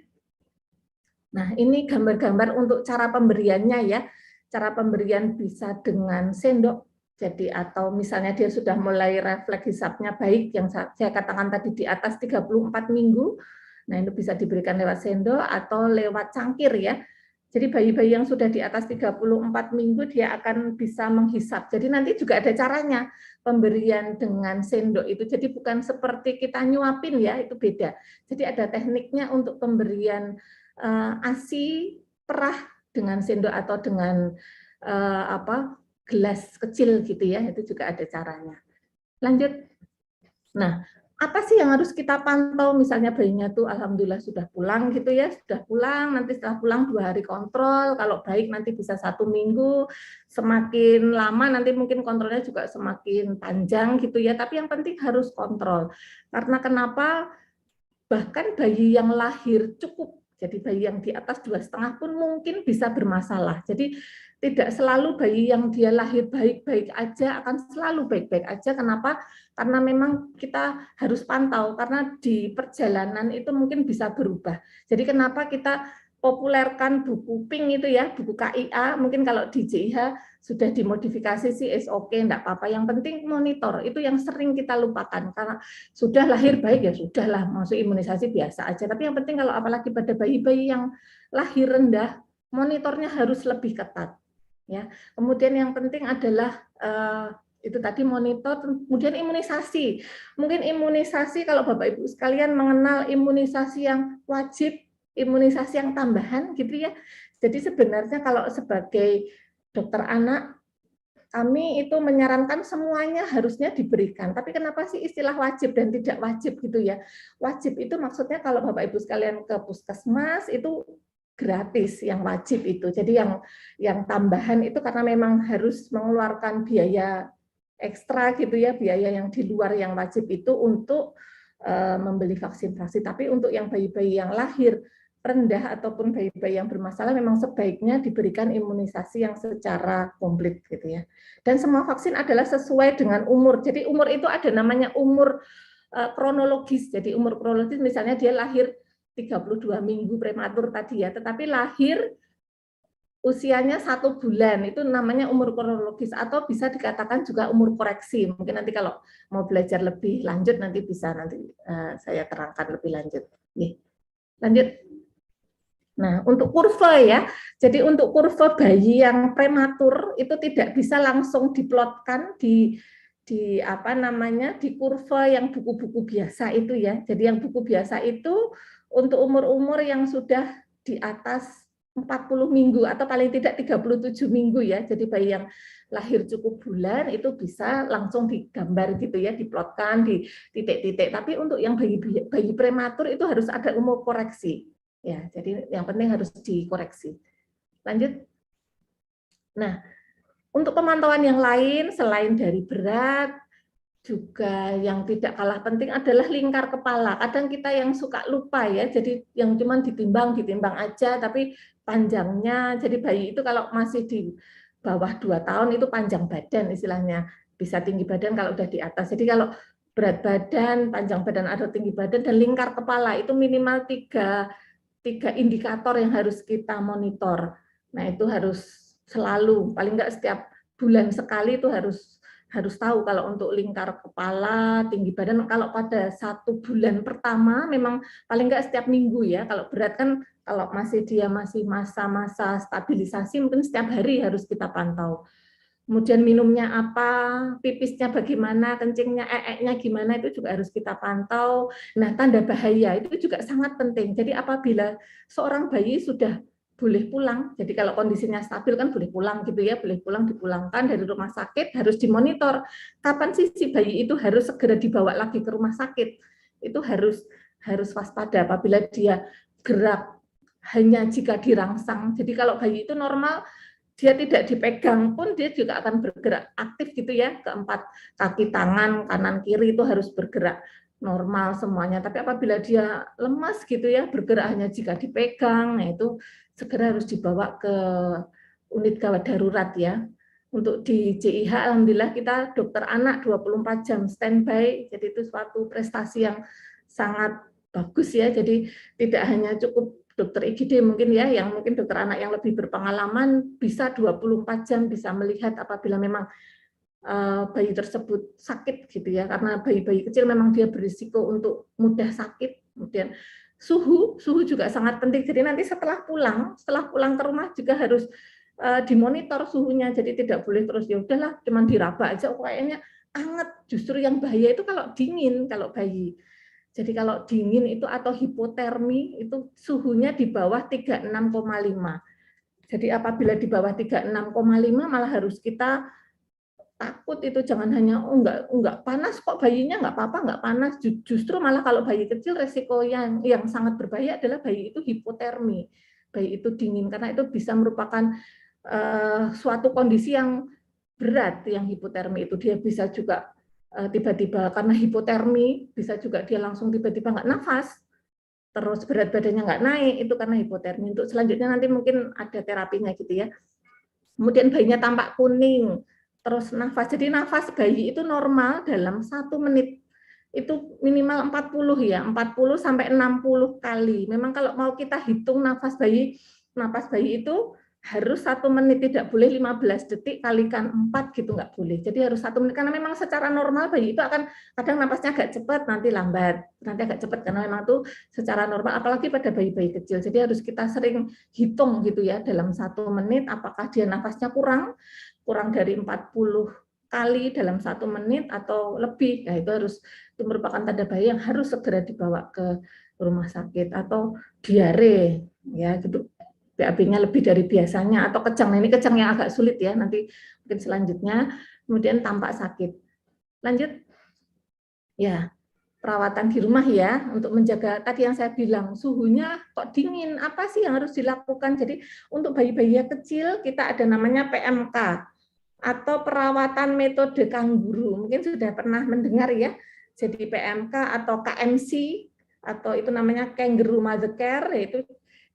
Nah, ini gambar-gambar untuk cara pemberiannya ya. Cara pemberian bisa dengan sendok. Jadi atau misalnya dia sudah mulai refleks hisapnya baik, yang saya katakan tadi di atas 34 minggu, nah itu bisa diberikan lewat sendok atau lewat cangkir ya. Jadi bayi-bayi yang sudah di atas 34 minggu dia akan bisa menghisap. Jadi nanti juga ada caranya pemberian dengan sendok itu. Jadi bukan seperti kita nyuapin ya, itu beda. Jadi ada tekniknya untuk pemberian ASI perah dengan sendok atau dengan gelas kecil gitu ya, itu juga ada caranya. Lanjut. Nah, apa sih yang harus kita pantau? Misalnya bayinya tuh alhamdulillah sudah pulang gitu ya, sudah pulang, nanti setelah pulang 2 hari kontrol, kalau baik nanti bisa 1 minggu, semakin lama nanti mungkin kontrolnya juga semakin panjang gitu ya, tapi yang penting harus kontrol. Karena kenapa? Bahkan bayi yang lahir cukup, jadi bayi yang di atas 2,5 pun mungkin bisa bermasalah. Jadi tidak selalu bayi yang dia lahir baik-baik aja akan selalu baik-baik aja. Kenapa? Karena memang kita harus pantau, karena di perjalanan itu mungkin bisa berubah. Jadi kenapa kita populerkan buku PINK itu ya, buku KIA, mungkin kalau di JIH sudah dimodifikasi sih oke, enggak apa-apa. Yang penting monitor, itu yang sering kita lupakan. Karena sudah lahir baik ya sudahlah, masuk imunisasi biasa aja. Tapi yang penting kalau apalagi pada bayi-bayi yang lahir rendah, monitornya harus lebih ketat. Ya, kemudian yang penting adalah itu tadi monitor, kemudian imunisasi. Mungkin imunisasi kalau Bapak Ibu sekalian mengenal imunisasi yang wajib, imunisasi yang tambahan gitu ya. Jadi sebenarnya kalau sebagai dokter anak, kami itu menyarankan semuanya harusnya diberikan. Tapi kenapa sih istilah wajib dan tidak wajib gitu ya? Wajib itu maksudnya kalau Bapak Ibu sekalian ke puskesmas itu gratis, yang wajib itu. Jadi yang tambahan itu karena memang harus mengeluarkan biaya ekstra gitu ya, biaya yang di luar yang wajib itu untuk membeli vaksin-vaksin. Tapi untuk yang bayi-bayi yang lahir rendah ataupun bayi-bayi yang bermasalah memang sebaiknya diberikan imunisasi yang secara komplit gitu ya. Dan semua vaksin adalah sesuai dengan umur. Jadi umur itu ada namanya umur kronologis. Jadi umur kronologis misalnya dia lahir 32 minggu prematur tadi ya, tetapi lahir usianya 1 bulan, itu namanya umur kronologis, atau bisa dikatakan juga umur koreksi. Mungkin nanti kalau mau belajar lebih lanjut nanti bisa saya terangkan lebih lanjut. Nih, lanjut. Nah, untuk kurva ya, jadi untuk kurva bayi yang prematur itu tidak bisa langsung diplotkan di kurva yang buku-buku biasa itu ya. Jadi yang buku biasa itu untuk umur-umur yang sudah di atas 40 minggu atau paling tidak 37 minggu ya. Jadi bayi yang lahir cukup bulan itu bisa langsung digambar gitu ya, diplotkan di titik-titik. Tapi untuk yang bayi prematur itu harus ada umur koreksi. Ya, jadi yang penting harus dikoreksi. Lanjut. Nah, untuk pemantauan yang lain selain dari berat, juga yang tidak kalah penting adalah lingkar kepala. Kadang kita yang suka lupa ya, jadi yang cuman ditimbang aja, tapi panjangnya, jadi bayi itu kalau masih di bawah 2 tahun itu panjang badan istilahnya, bisa tinggi badan kalau udah di atas. Jadi kalau berat badan, panjang badan atau tinggi badan, dan lingkar kepala itu minimal 3 indikator yang harus kita monitor. Nah itu harus selalu, paling enggak setiap bulan sekali itu harus harus tahu kalau untuk lingkar kepala, tinggi badan, kalau pada 1 bulan pertama memang paling nggak setiap minggu ya. Kalau berat kan kalau dia masih masa-masa stabilisasi mungkin setiap hari harus kita pantau. Kemudian minumnya apa, pipisnya bagaimana, kencingnya, ee-nya gimana, itu juga harus kita pantau. Nah, tanda bahaya itu juga sangat penting. Jadi apabila seorang bayi sudah boleh pulang, jadi kalau kondisinya stabil kan boleh pulang gitu ya, boleh pulang, dipulangkan dari rumah sakit, harus dimonitor. Kapan sih si bayi itu harus segera dibawa lagi ke rumah sakit? Itu harus waspada apabila dia gerak hanya jika dirangsang. Jadi kalau bayi itu normal, dia tidak dipegang pun dia juga akan bergerak aktif gitu ya, keempat kaki tangan kanan kiri itu harus bergerak normal semuanya. Tapi apabila dia lemas gitu ya, bergerak hanya jika dipegang, nah itu segera harus dibawa ke unit gawat darurat ya. Untuk di JIH alhamdulillah kita dokter anak 24 jam standby, jadi itu suatu prestasi yang sangat bagus ya. Jadi tidak hanya cukup dokter IGD mungkin ya, yang mungkin dokter anak yang lebih berpengalaman bisa 24 jam bisa melihat apabila memang bayi tersebut sakit gitu ya, karena bayi-bayi kecil memang dia berisiko untuk mudah sakit. Kemudian suhu juga sangat penting. Jadi nanti setelah pulang ke rumah juga harus dimonitor suhunya. Jadi tidak boleh terus ya udahlah cuman diraba aja, kayaknya anget. Justru yang bahaya itu kalau dingin, kalau bayi. Jadi kalau dingin itu atau hipotermi itu suhunya di bawah 36,5. Jadi apabila di bawah 36,5 malah harus kita takut, itu jangan hanya enggak panas kok bayinya, enggak apa-apa, enggak panas. Justru malah kalau bayi kecil resiko yang sangat berbahaya adalah bayi itu hipotermi. Bayi itu dingin karena itu bisa merupakan suatu kondisi yang berat, yang hipotermi itu. Dia bisa juga tiba-tiba karena hipotermi, bisa juga dia langsung tiba-tiba nggak nafas, terus berat badannya nggak naik, itu karena hipotermi. Untuk selanjutnya nanti mungkin ada terapinya gitu ya. Kemudian bayinya tampak kuning, terus nafas. Jadi nafas bayi itu normal dalam 1 menit itu minimal 40 ya, 40 sampai 60 kali. Memang kalau mau kita hitung nafas bayi itu harus 1 menit, tidak boleh 15 detik kalikan 4 gitu, nggak boleh. Jadi harus 1 menit, karena memang secara normal bayi itu akan kadang napasnya agak cepat, nanti lambat, nanti agak cepat, karena memang itu secara normal, apalagi pada bayi-bayi kecil. Jadi harus kita sering hitung gitu ya, dalam 1 menit apakah dia nafasnya kurang dari 40 kali dalam 1 menit atau lebih. Nah, itu merupakan tanda bahaya yang harus segera dibawa ke rumah sakit. Atau diare ya gitu, BAB-nya lebih dari biasanya, atau kejang. Nah, ini kejang yang agak sulit ya, nanti mungkin selanjutnya. Kemudian tampak sakit. Lanjut. Ya, perawatan di rumah ya, untuk menjaga tadi yang saya bilang, suhunya kok dingin, apa sih yang harus dilakukan? Jadi untuk bayi-bayi kecil kita ada namanya PMK, atau perawatan metode kangguru. Mungkin sudah pernah mendengar ya. Jadi PMK atau KMC, atau itu namanya Kangaroo Mother Care,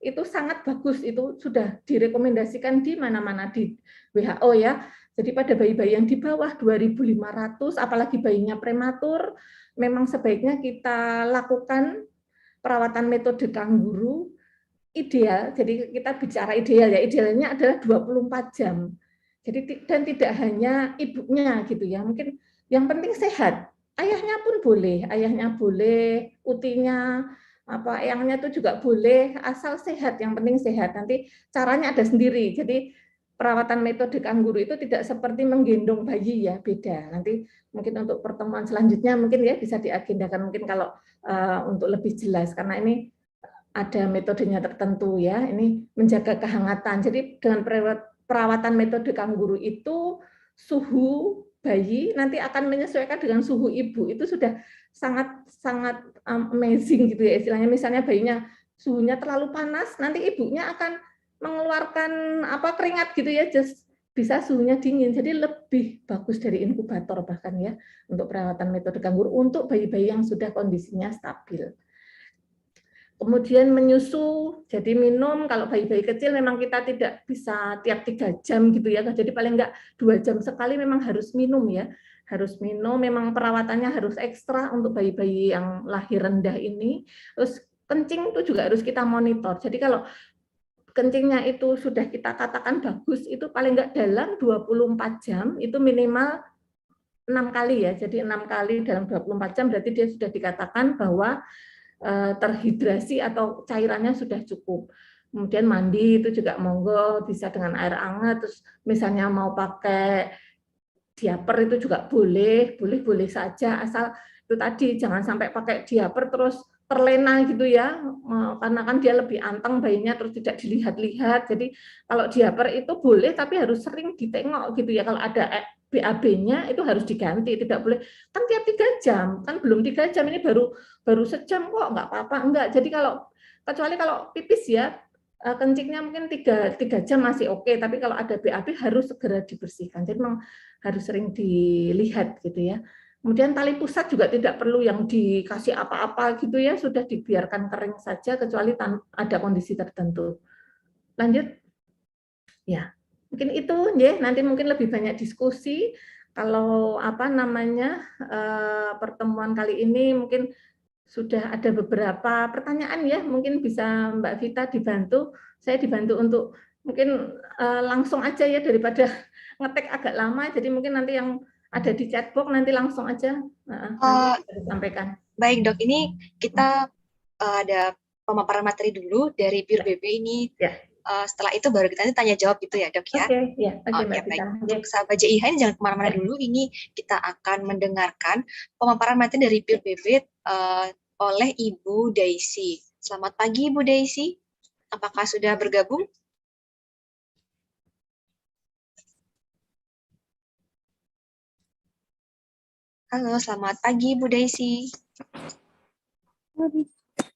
itu sangat bagus, itu sudah direkomendasikan di mana-mana di WHO ya. Jadi pada bayi-bayi yang di bawah 2.500, apalagi bayinya prematur, memang sebaiknya kita lakukan perawatan metode kangguru ideal. Jadi kita bicara ideal ya, idealnya adalah 24 jam. Jadi dan tidak hanya ibunya gitu ya, mungkin yang penting sehat. Ayahnya pun boleh, utinya, eyangnya itu juga boleh, asal sehat, yang penting sehat. Nanti caranya ada sendiri. Jadi perawatan metode kangguru itu tidak seperti menggendong bayi ya, beda. Nanti mungkin untuk pertemuan selanjutnya mungkin ya bisa diagendakan mungkin kalau untuk lebih jelas, karena ini ada metodenya tertentu ya. Ini menjaga kehangatan. Jadi dengan perawatan metode kangguru itu suhu bayi nanti akan menyesuaikan dengan suhu ibu. Itu sudah sangat amazing gitu ya istilahnya. Misalnya bayinya suhunya terlalu panas, nanti ibunya akan mengeluarkan keringat gitu ya, just bisa suhunya dingin. Jadi lebih bagus dari inkubator bahkan ya untuk perawatan metode kangguru untuk bayi-bayi yang sudah kondisinya stabil. Kemudian menyusu, jadi minum, kalau bayi-bayi kecil memang kita tidak bisa tiap 3 jam gitu ya, jadi paling enggak 2 jam sekali memang harus minum ya, harus minum, memang perawatannya harus ekstra untuk bayi-bayi yang lahir rendah ini. Terus kencing itu juga harus kita monitor, jadi kalau kencingnya itu sudah kita katakan bagus, itu paling enggak dalam 24 jam, itu minimal 6 kali ya, jadi 6 kali dalam 24 jam berarti dia sudah dikatakan bahwa terhidrasi atau cairannya sudah cukup. Kemudian mandi itu juga monggo bisa dengan air hangat, terus misalnya mau pakai diaper itu juga boleh saja, asal itu tadi jangan sampai pakai diaper terus terlena gitu ya, karena kan dia lebih anteng bayinya terus tidak dilihat-lihat. Jadi kalau diaper itu boleh tapi harus sering ditengok gitu ya, kalau ada BAB-nya itu harus diganti, tidak boleh kan tiap 3 jam, kan belum 3 jam ini baru sejam kok nggak apa-apa, enggak. Jadi kecuali kalau pipis ya, kencingnya mungkin 3 jam masih oke, tapi kalau ada BAB harus segera dibersihkan. Jadi memang harus sering dilihat gitu ya. Kemudian tali pusat juga tidak perlu yang dikasih apa-apa gitu ya, sudah dibiarkan kering saja kecuali ada kondisi tertentu. Lanjut. Ya, mungkin itu ya, nanti mungkin lebih banyak diskusi. Kalau pertemuan kali ini mungkin sudah ada beberapa pertanyaan ya, mungkin bisa Mbak Vita dibantu, saya dibantu untuk mungkin langsung aja ya daripada ngetik agak lama, jadi mungkin nanti yang ada di chatbox nanti langsung aja nanti bisa disampaikan. Baik dok, ini kita ada pemaparan materi dulu dari Pure BB ini. Ya. Setelah itu baru kita tanya jawab gitu ya dok ya. Oke, Mbak Vita. Untuk sahabat JIH ini jangan kemana-mana dulu. Ini kita akan mendengarkan pemaparan materi dari Pure BB oleh Ibu Daisy. Selamat pagi Ibu Daisy. Apakah sudah bergabung? Halo, selamat pagi Bu Daisy.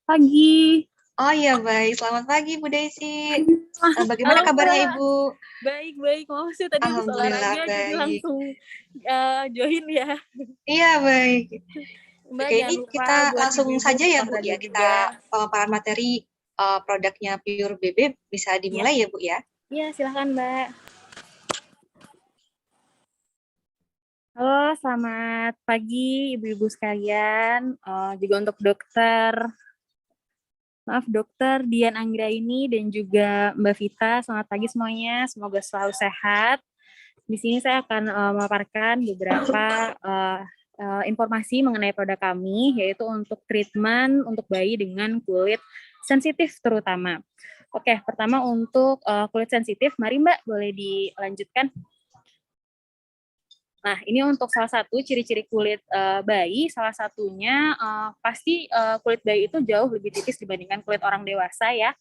Pagi. Oh iya, baik. Selamat pagi Bu Daisy. Bagaimana kabarnya Ibu? Baik. Maksudnya tadi habis olahraga jadi langsung join ya. Iya, baik. Mbak, oke, ini kita langsung saja ya Bu ya. Kita pemaparan materi produknya Pure BB bisa dimulai ya Bu ya. Iya, silakan Mbak. Halo, selamat pagi ibu-ibu sekalian. Juga untuk Dokter Dian Anggraini dan juga Mbak Vita. Selamat pagi semuanya. Semoga selalu sehat. Di sini saya akan memaparkan beberapa informasi mengenai produk kami, yaitu untuk treatment untuk bayi dengan kulit sensitif terutama. Oke, pertama untuk kulit sensitif, mari Mbak boleh dilanjutkan. Nah, ini untuk salah satu ciri-ciri kulit bayi, salah satunya pasti kulit bayi itu jauh lebih tipis dibandingkan kulit orang dewasa ya.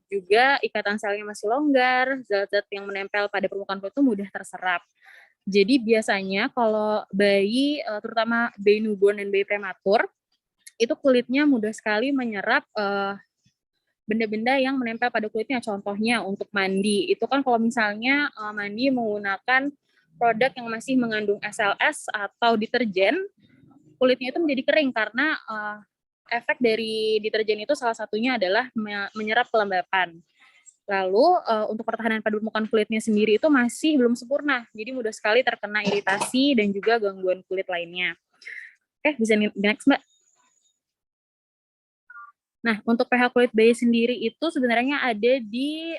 Juga ikatan selnya masih longgar, zat-zat yang menempel pada permukaan kulit itu mudah terserap. Jadi biasanya kalau bayi, terutama bayi newborn dan bayi prematur, itu kulitnya mudah sekali menyerap benda-benda yang menempel pada kulitnya. Contohnya untuk mandi, itu kan kalau misalnya mandi menggunakan produk yang masih mengandung SLS atau deterjen, kulitnya itu menjadi kering karena efek dari deterjen itu salah satunya adalah menyerap kelembapan. Lalu untuk pertahanan pada permukaan kulitnya sendiri itu masih belum sempurna, jadi mudah sekali terkena iritasi dan juga gangguan kulit lainnya. Oke, bisa next Mbak. Nah, untuk pH kulit bayi sendiri itu sebenarnya ada di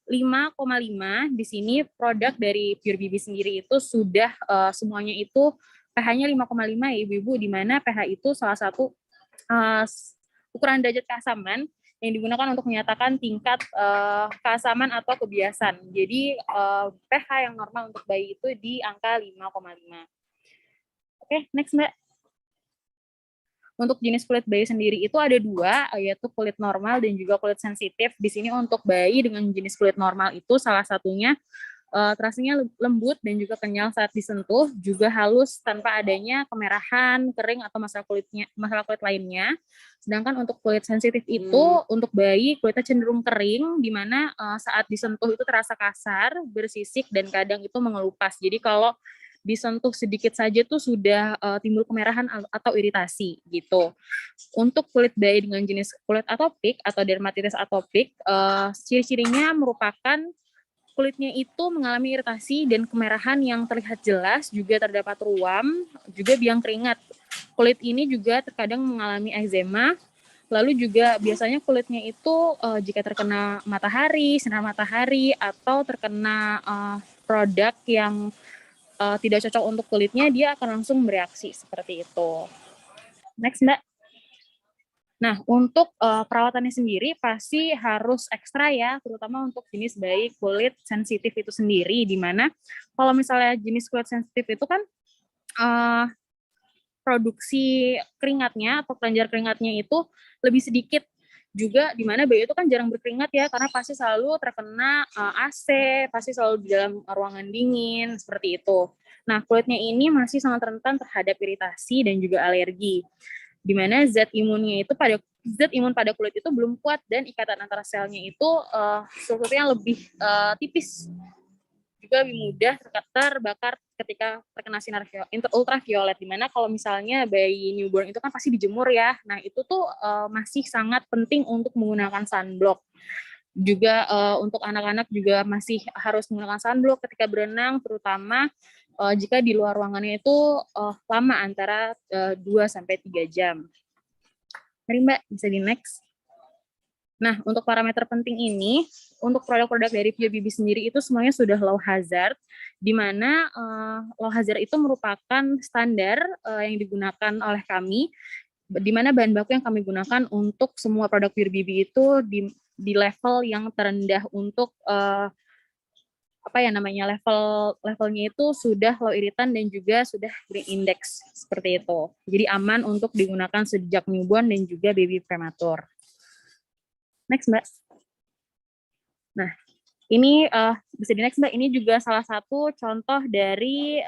5,5. Di sini produk dari Pure BB sendiri itu sudah semuanya itu pH-nya 5,5 ya ibu-ibu, di mana pH itu salah satu ukuran derajat keasaman yang digunakan untuk menyatakan tingkat keasaman atau kebiasaan. Jadi pH yang normal untuk bayi itu di angka 5,5. Oke, next Mbak. Untuk jenis kulit bayi sendiri itu ada 2, yaitu kulit normal dan juga kulit sensitif. Di sini untuk bayi dengan jenis kulit normal itu salah satunya terasanya lembut dan juga kenyal saat disentuh, juga halus tanpa adanya kemerahan, kering atau masalah kulit lainnya. Sedangkan untuk kulit sensitif itu untuk bayi kulitnya cenderung kering, di mana saat disentuh itu terasa kasar, bersisik dan kadang itu mengelupas. Jadi kalau disentuh sedikit saja tuh sudah timbul kemerahan atau iritasi gitu. Untuk kulit bayi dengan jenis kulit atopik atau dermatitis atopik, ciri-cirinya merupakan kulitnya itu mengalami iritasi dan kemerahan yang terlihat jelas, juga terdapat ruam, juga biang keringat. Kulit ini juga terkadang mengalami eczema, lalu juga biasanya kulitnya itu jika terkena matahari, sinar matahari, atau terkena produk yang tidak cocok untuk kulitnya, dia akan langsung bereaksi seperti itu. Next, Mbak. Nah, untuk perawatannya sendiri pasti harus ekstra ya, terutama untuk jenis bayi kulit sensitif itu sendiri, di mana kalau misalnya jenis kulit sensitif itu kan produksi keringatnya atau kelenjar keringatnya itu lebih sedikit, juga di mana bayi itu kan jarang berkeringat ya, karena pasti selalu terkena AC, pasti selalu di dalam ruangan dingin, seperti itu. Nah, kulitnya ini masih sangat rentan terhadap iritasi dan juga alergi, di mana zat imun pada kulit itu belum kuat dan ikatan antara selnya itu strukturnya lebih tipis, juga lebih mudah terbakar ketika terkena sinar ultraviolet, di mana kalau misalnya bayi newborn itu kan pasti dijemur ya. Nah, itu tuh masih sangat penting untuk menggunakan sunblock. Juga untuk anak-anak juga masih harus menggunakan sunblock ketika berenang, terutama jika di luar ruangannya itu lama, antara 2-3 jam. Mari Mbak, bisa di next. Nah, untuk parameter penting ini, untuk produk-produk dari Pure BB sendiri itu semuanya sudah low hazard, di mana low hazard itu merupakan standar yang digunakan oleh kami, di mana bahan baku yang kami gunakan untuk semua produk Pure BB itu di level yang terendah untuk levelnya itu sudah low iritan dan juga sudah green index, seperti itu. Jadi aman untuk digunakan sejak newborn dan juga baby prematur. Next, Mbak. Nah, ini bisa di next, Mbak. Ini juga salah satu contoh dari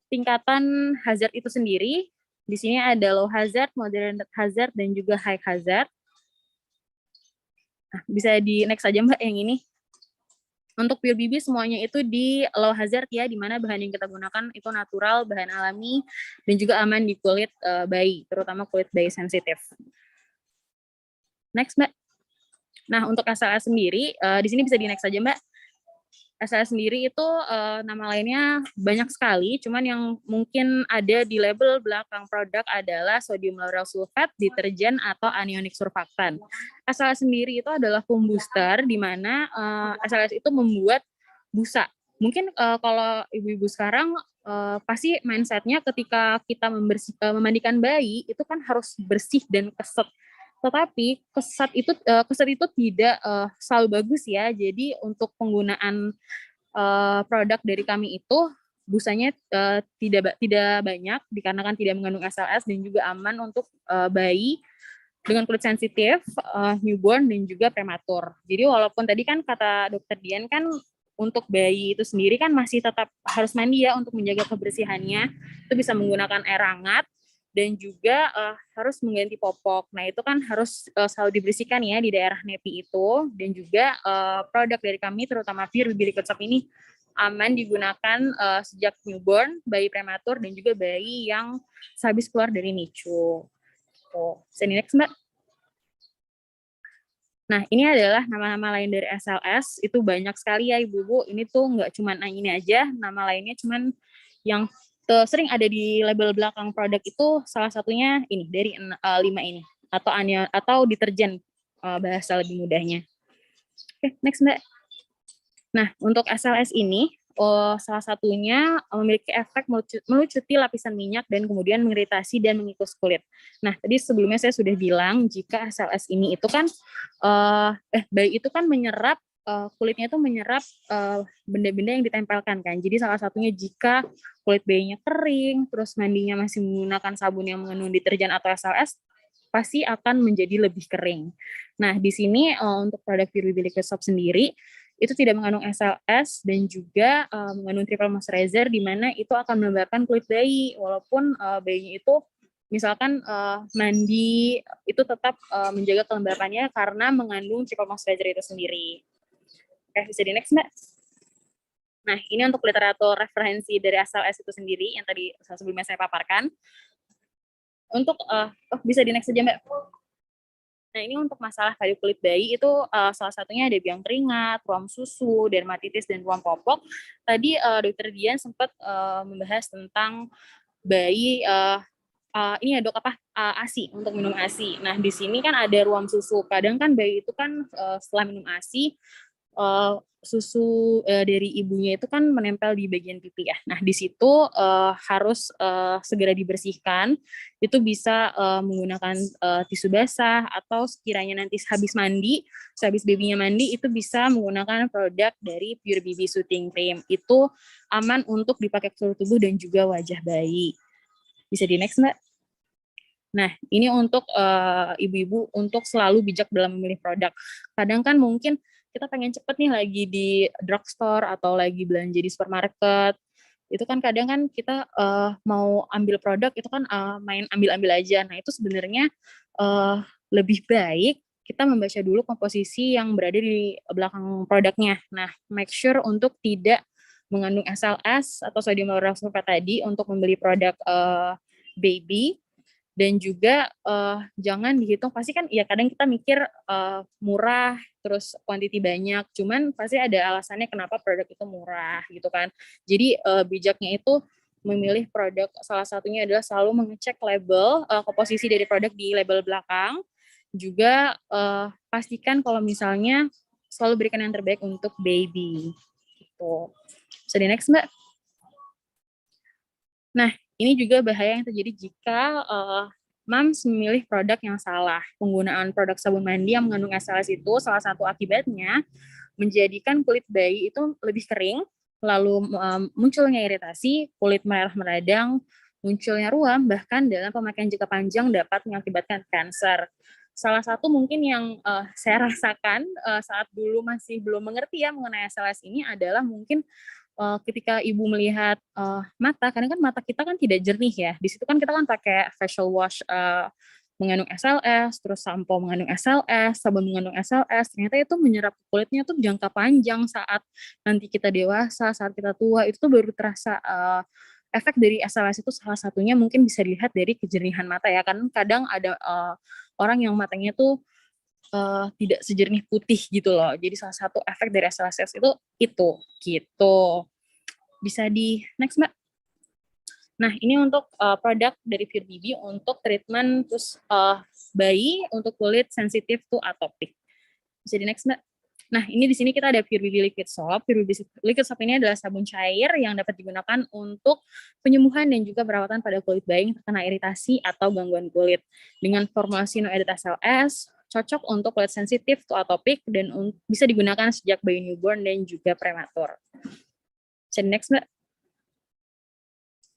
tingkatan hazard itu sendiri. Di sini ada low hazard, moderate hazard, dan juga high hazard. Nah, bisa di next aja, Mbak, yang ini. Untuk Pure BB semuanya itu di low hazard ya, di mana bahan yang kita gunakan itu natural, bahan alami, dan juga aman di kulit bayi, terutama kulit bayi sensitif. Next, Mbak. Nah, untuk SLS sendiri, di sini bisa di next aja, Mbak. SLS sendiri itu nama lainnya banyak sekali, cuman yang mungkin ada di label belakang produk adalah sodium lauryl sulfate, deterjen, atau anionic surfaktan. SLS sendiri itu adalah foam booster, di mana SLS itu membuat busa. Mungkin kalau ibu-ibu sekarang pasti mindsetnya ketika kita memandikan bayi, itu kan harus bersih dan keset. Tetapi keset itu tidak selalu bagus ya. Jadi untuk penggunaan produk dari kami itu busanya tidak banyak, dikarenakan tidak mengandung SLS dan juga aman untuk bayi dengan kulit sensitif, newborn, dan juga prematur. Jadi walaupun tadi kan kata Dokter Dian kan untuk bayi itu sendiri kan masih tetap harus mandi ya untuk menjaga kebersihannya. Itu bisa menggunakan air hangat dan juga harus mengganti popok. Nah, itu kan harus selalu dibersihkan ya di daerah nepi itu. Dan juga produk dari kami, terutama Pure BB Liquid Soap ini, aman digunakan sejak newborn, bayi prematur, dan juga bayi yang sehabis keluar dari NICU. Bisa next, Mbak. Nah, ini adalah nama-nama lain dari SLS, itu banyak sekali ya Ibu-Ibu. Ini tuh nggak cuma ini aja, nama lainnya cuman yang sering ada di label belakang produk itu salah satunya ini dari 5 ini atau deterjen bahasa lebih mudahnya. Oke, next Mbak. Nah, untuk SLS ini salah satunya memiliki efek melucuti lapisan minyak dan kemudian mengiritasi dan mengikis kulit. Nah, tadi sebelumnya saya sudah bilang jika SLS ini itu kan bayi itu kan menyerap kulitnya itu menyerap benda-benda yang ditempelkan kan. Jadi salah satunya jika kulit bayinya kering, terus mandinya masih menggunakan sabun yang mengandung deterjen atau SLS, pasti akan menjadi lebih kering. Nah, di sini untuk produk Pure BB Liquid Soap sendiri itu tidak mengandung SLS dan juga mengandung triple moisturizer, di mana itu akan melembabkan kulit bayi walaupun bayinya itu misalkan mandi itu tetap menjaga kelembapannya karena mengandung triple moisturizer itu sendiri. Oke, bisa di next, Mbak. Nah, ini untuk literatur referensi dari SLS itu sendiri yang tadi sebelumnya saya paparkan. Untuk bisa di next saja, Mbak. Nah, ini untuk masalah kayu kulit bayi itu salah satunya ada biang keringat, ruam susu, dermatitis, dan ruam popok. Tadi Dokter Dian sempat membahas tentang bayi ini ya Dok ASI, untuk minum ASI. Nah, di sini kan ada ruam susu. Kadang kan bayi itu kan setelah minum ASI susu dari ibunya itu kan menempel di bagian pipi ya. Nah, di situ harus segera dibersihkan. Itu bisa menggunakan tisu basah atau sekiranya nanti sehabis babynya mandi, itu bisa menggunakan produk dari Pure BB Soothing Cream. Itu aman untuk dipakai ke seluruh tubuh dan juga wajah bayi. Bisa di next, Mbak? Nah, ini untuk ibu-ibu untuk selalu bijak dalam memilih produk. Kadang kan mungkin kita pengen cepet nih lagi di drugstore atau lagi belanja di supermarket. Itu kan kadang kan kita mau ambil produk itu kan main ambil-ambil aja. Nah, itu sebenarnya lebih baik kita membaca dulu komposisi yang berada di belakang produknya. Nah, make sure untuk tidak mengandung SLS atau sodium lauryl sulfate tadi untuk membeli produk baby. Dan juga jangan dihitung, pasti kan ya kadang kita mikir murah, terus quantity banyak, cuman pasti ada alasannya kenapa produk itu murah gitu kan. Jadi bijaknya itu memilih produk, salah satunya adalah selalu mengecek label, komposisi dari produk di label belakang, juga pastikan kalau misalnya selalu berikan yang terbaik untuk baby. Gitu. So the next, Mbak. Nah, ini juga bahaya yang terjadi jika moms memilih produk yang salah. Penggunaan produk sabun mandi yang mengandung SLS itu salah satu akibatnya menjadikan kulit bayi itu lebih kering, lalu munculnya iritasi, kulit merah meradang, munculnya ruam, bahkan dalam pemakaian jangka panjang dapat mengakibatkan kanker. Salah satu mungkin yang saya rasakan saat dulu masih belum mengerti ya mengenai SLS ini adalah mungkin ketika ibu melihat mata, karena kan mata kita kan tidak jernih ya. Di situ kan kita kan pakai facial wash mengandung SLS, terus sampo mengandung SLS, sabun mengandung SLS. Ternyata itu menyerap ke kulitnya tuh jangka panjang saat nanti kita dewasa, saat kita tua, itu tuh baru terasa efek dari SLS itu salah satunya mungkin bisa dilihat dari kejernihan mata ya. Kan kadang ada orang yang matanya tuh tidak sejernih putih gitu loh. Jadi salah satu efek dari SLS itu gitu. Bisa di next, Mbak. Nah, ini untuk produk dari Pure BB untuk treatment terus bayi untuk kulit sensitif to atopik. Bisa di next, Mbak. Nah, ini di sini kita ada Pure BB Liquid Soap. Pure BB Liquid Soap ini adalah sabun cair yang dapat digunakan untuk penyembuhan dan juga perawatan pada kulit bayi yang terkena iritasi atau gangguan kulit. Dengan formulasi no edit SLS, cocok untuk kulit sensitif to atopik dan bisa digunakan sejak bayi newborn dan juga prematur. Bisa next, Mbak.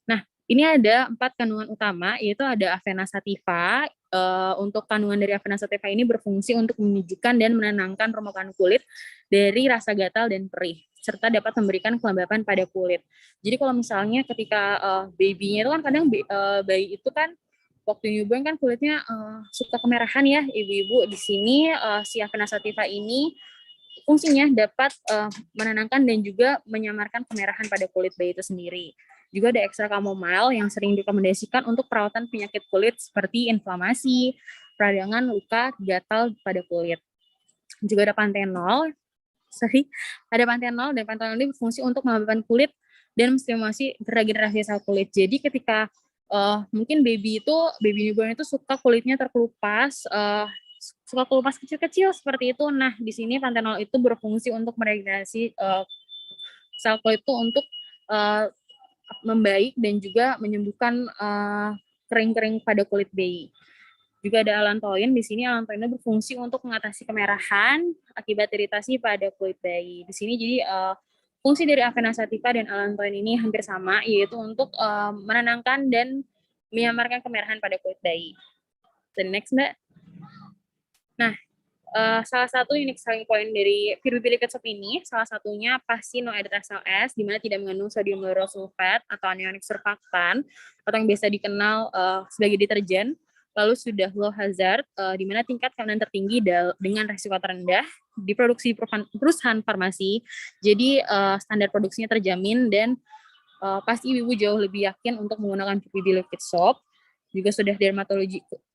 Nah, ini ada 4 kandungan utama, yaitu ada Avena sativa. Untuk kandungan dari Avena sativa ini berfungsi untuk menyejukkan dan menenangkan permukaan kulit dari rasa gatal dan perih, serta dapat memberikan kelembapan pada kulit. Jadi kalau misalnya ketika baby-nya itu kan kadang bayi itu kan waktu newborn kan kulitnya suka kemerahan ya, ibu-ibu. Di sini si Avena sativa ini fungsinya dapat menenangkan dan juga menyamarkan kemerahan pada kulit bayi itu sendiri. Juga ada ekstra chamomile yang sering direkomendasikan untuk perawatan penyakit kulit seperti inflamasi, peradangan, luka, gatal pada kulit. Juga ada pantenol. Dan pantenol ini berfungsi untuk melembabkan kulit dan menstimulasi regenerasi sel kulit. Jadi ketika mungkin baby newborn itu suka kulitnya terkelupas, suka kelupas kecil-kecil seperti itu. Nah, di sini pantenol itu berfungsi untuk meregenerasi sel kulit itu untuk membaik dan juga menyembuhkan kering-kering pada kulit bayi. Juga ada allantoin. Di sini allantoin berfungsi untuk mengatasi kemerahan akibat iritasi pada kulit bayi. Di sini jadi fungsi dari Avena sativa dan allantoin ini hampir sama, yaitu untuk menenangkan dan menyamarkan kemerahan pada kulit bayi. Dan next, Mbak. Nah, salah satu unique selling point dari Pure BB Liquid Soap ini, salah satunya pasti no edit SLS, di mana tidak mengandung sodium lauryl sulfate atau anionic surfactant, atau yang biasa dikenal sebagai deterjen. Lalu sudah low hazard, di mana tingkat keamanan tertinggi dengan resiko terendah, diproduksi perusahaan farmasi. Jadi standar produksinya terjamin dan pasti ibu jauh lebih yakin untuk menggunakan Pure BB Liquid Soap. Juga sudah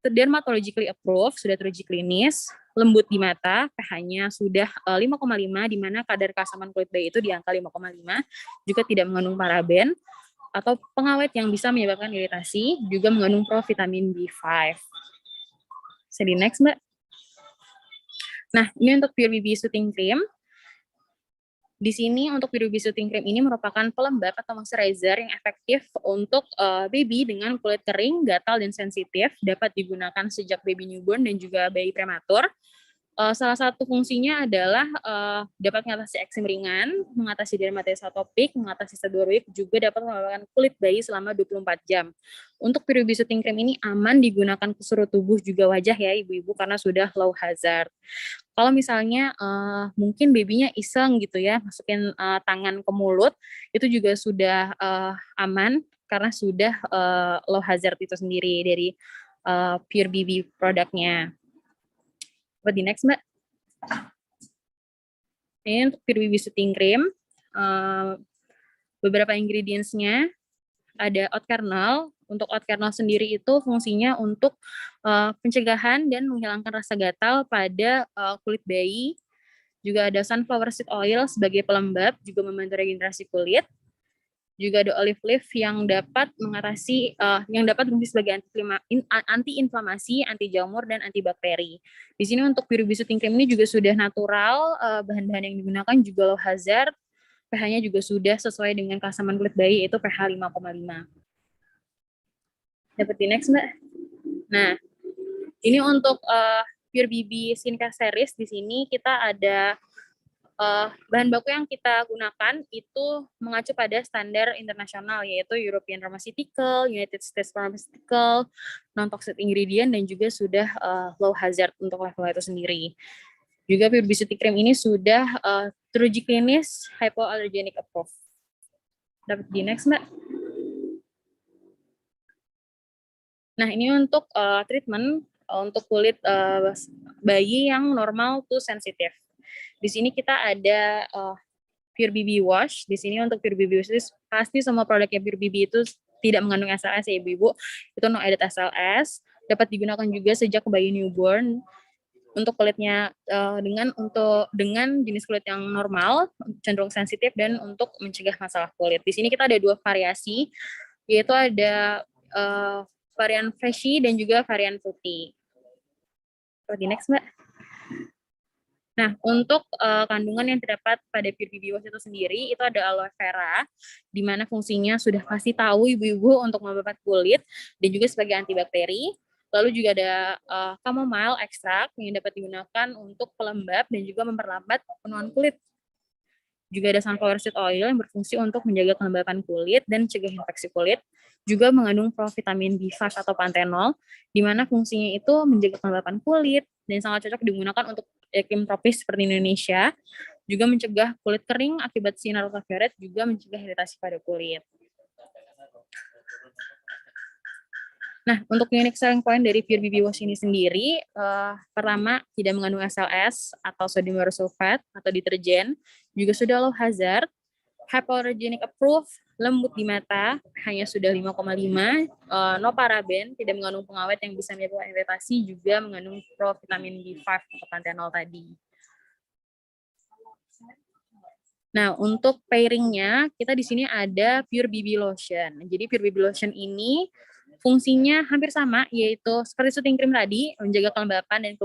dermatologically approved, sudah teruji klinis, lembut di mata, pH-nya sudah 5,5, di mana kadar keasaman kulit bayi itu di angka 5,5, juga tidak mengandung paraben atau pengawet yang bisa menyebabkan iritasi, juga mengandung provitamin B5. Jadi next, Mbak. Nah, ini untuk Pure BB Soothing Cream. Di sini untuk Pure BB Soothing Cream ini merupakan pelembab atau moisturizer yang efektif untuk baby dengan kulit kering, gatal, dan sensitif, dapat digunakan sejak baby newborn dan juga bayi prematur. Salah satu fungsinya adalah dapat mengatasi eksem ringan, mengatasi dermatitis atopik, mengatasi seborrheic, juga dapat melembabkan kulit bayi selama 24 jam. Untuk Pure BB Soothing Cream ini aman digunakan ke seluruh tubuh juga wajah ya ibu-ibu karena sudah low hazard. Kalau misalnya mungkin babynya iseng gitu ya, masukin tangan ke mulut, itu juga sudah aman karena sudah low hazard itu sendiri dari Pure BB produknya. What the next, Mbak? Ini untuk Pure BB Soothing Cream, beberapa ingredients-nya ada oat kernel. Untuk oat kernel sendiri itu fungsinya untuk pencegahan dan menghilangkan rasa gatal pada kulit bayi. Juga ada sunflower seed oil sebagai pelembab, juga membantu regenerasi kulit. Juga ada olive leaf yang dapat mengatasi, yang dapat berfungsi sebagai anti-inflamasi, anti jamur, dan antibakteri. Di sini untuk Pure BB Soothing Cream ini juga sudah natural, bahan-bahan yang digunakan juga low hazard, pH-nya juga sudah sesuai dengan keasaman kulit bayi, yaitu pH 5,5. Dapat di next, Mbak. Nah, ini untuk Pure BB Skincare Series. Di sini kita ada bahan baku yang kita gunakan itu mengacu pada standar internasional, yaitu European Pharmaceutical, United States Pharmaceutical, non-toxic ingredient, dan juga sudah low hazard untuk level itu sendiri. Juga Pure BB Soothing Cream ini sudah teruji klinis hypoallergenic approved. Dapat di next, Mbak. Nah, ini untuk treatment untuk kulit bayi yang normal to sensitive. Di sini kita ada Pure BB Wash. Di sini untuk Pure BB Wash pasti semua produknya Pure BB itu tidak mengandung SLS ya ibu-ibu. Itu no added SLS. Dapat digunakan juga sejak bayi newborn. Untuk kulitnya dengan jenis kulit yang normal, cenderung sensitif, dan untuk mencegah masalah kulit. Di sini kita ada 2 variasi, yaitu ada varian Freshy dan juga varian Fruity. Di next, Mbak. Nah, untuk kandungan yang terdapat pada Pure BB Wash itu sendiri, itu ada aloe vera, di mana fungsinya sudah pasti tahu ibu-ibu untuk melembabkan kulit, dan juga sebagai antibakteri. Lalu juga ada chamomile extract yang dapat digunakan untuk pelembab dan juga memperlambat penuaan kulit. Juga ada sunflower seed oil yang berfungsi untuk menjaga kelembapan kulit dan mencegah infeksi kulit. Juga mengandung provitamin B5 atau panthenol, di mana fungsinya itu menjaga kelembapan kulit dan sangat cocok digunakan untuk iklim tropis seperti Indonesia. Juga mencegah kulit kering akibat sinar ultraviolet, juga mencegah iritasi pada kulit. Nah, untuk unique selling point dari Pure BB Wash ini sendiri, pertama, tidak mengandung SLS atau sodium lauryl sulfate atau deterjen, juga sudah low hazard, hypoallergenic approved, lembut di mata, hanya sudah 5,5, no paraben, tidak mengandung pengawet yang bisa menyebabkan iritasi, juga mengandung provitamin B5 atau panthenol tadi. Nah, untuk pairingnya, kita di sini ada Pure BB Lotion. Jadi Pure BB Lotion ini fungsinya hampir sama, yaitu seperti Soothing Cream tadi, menjaga kelembapan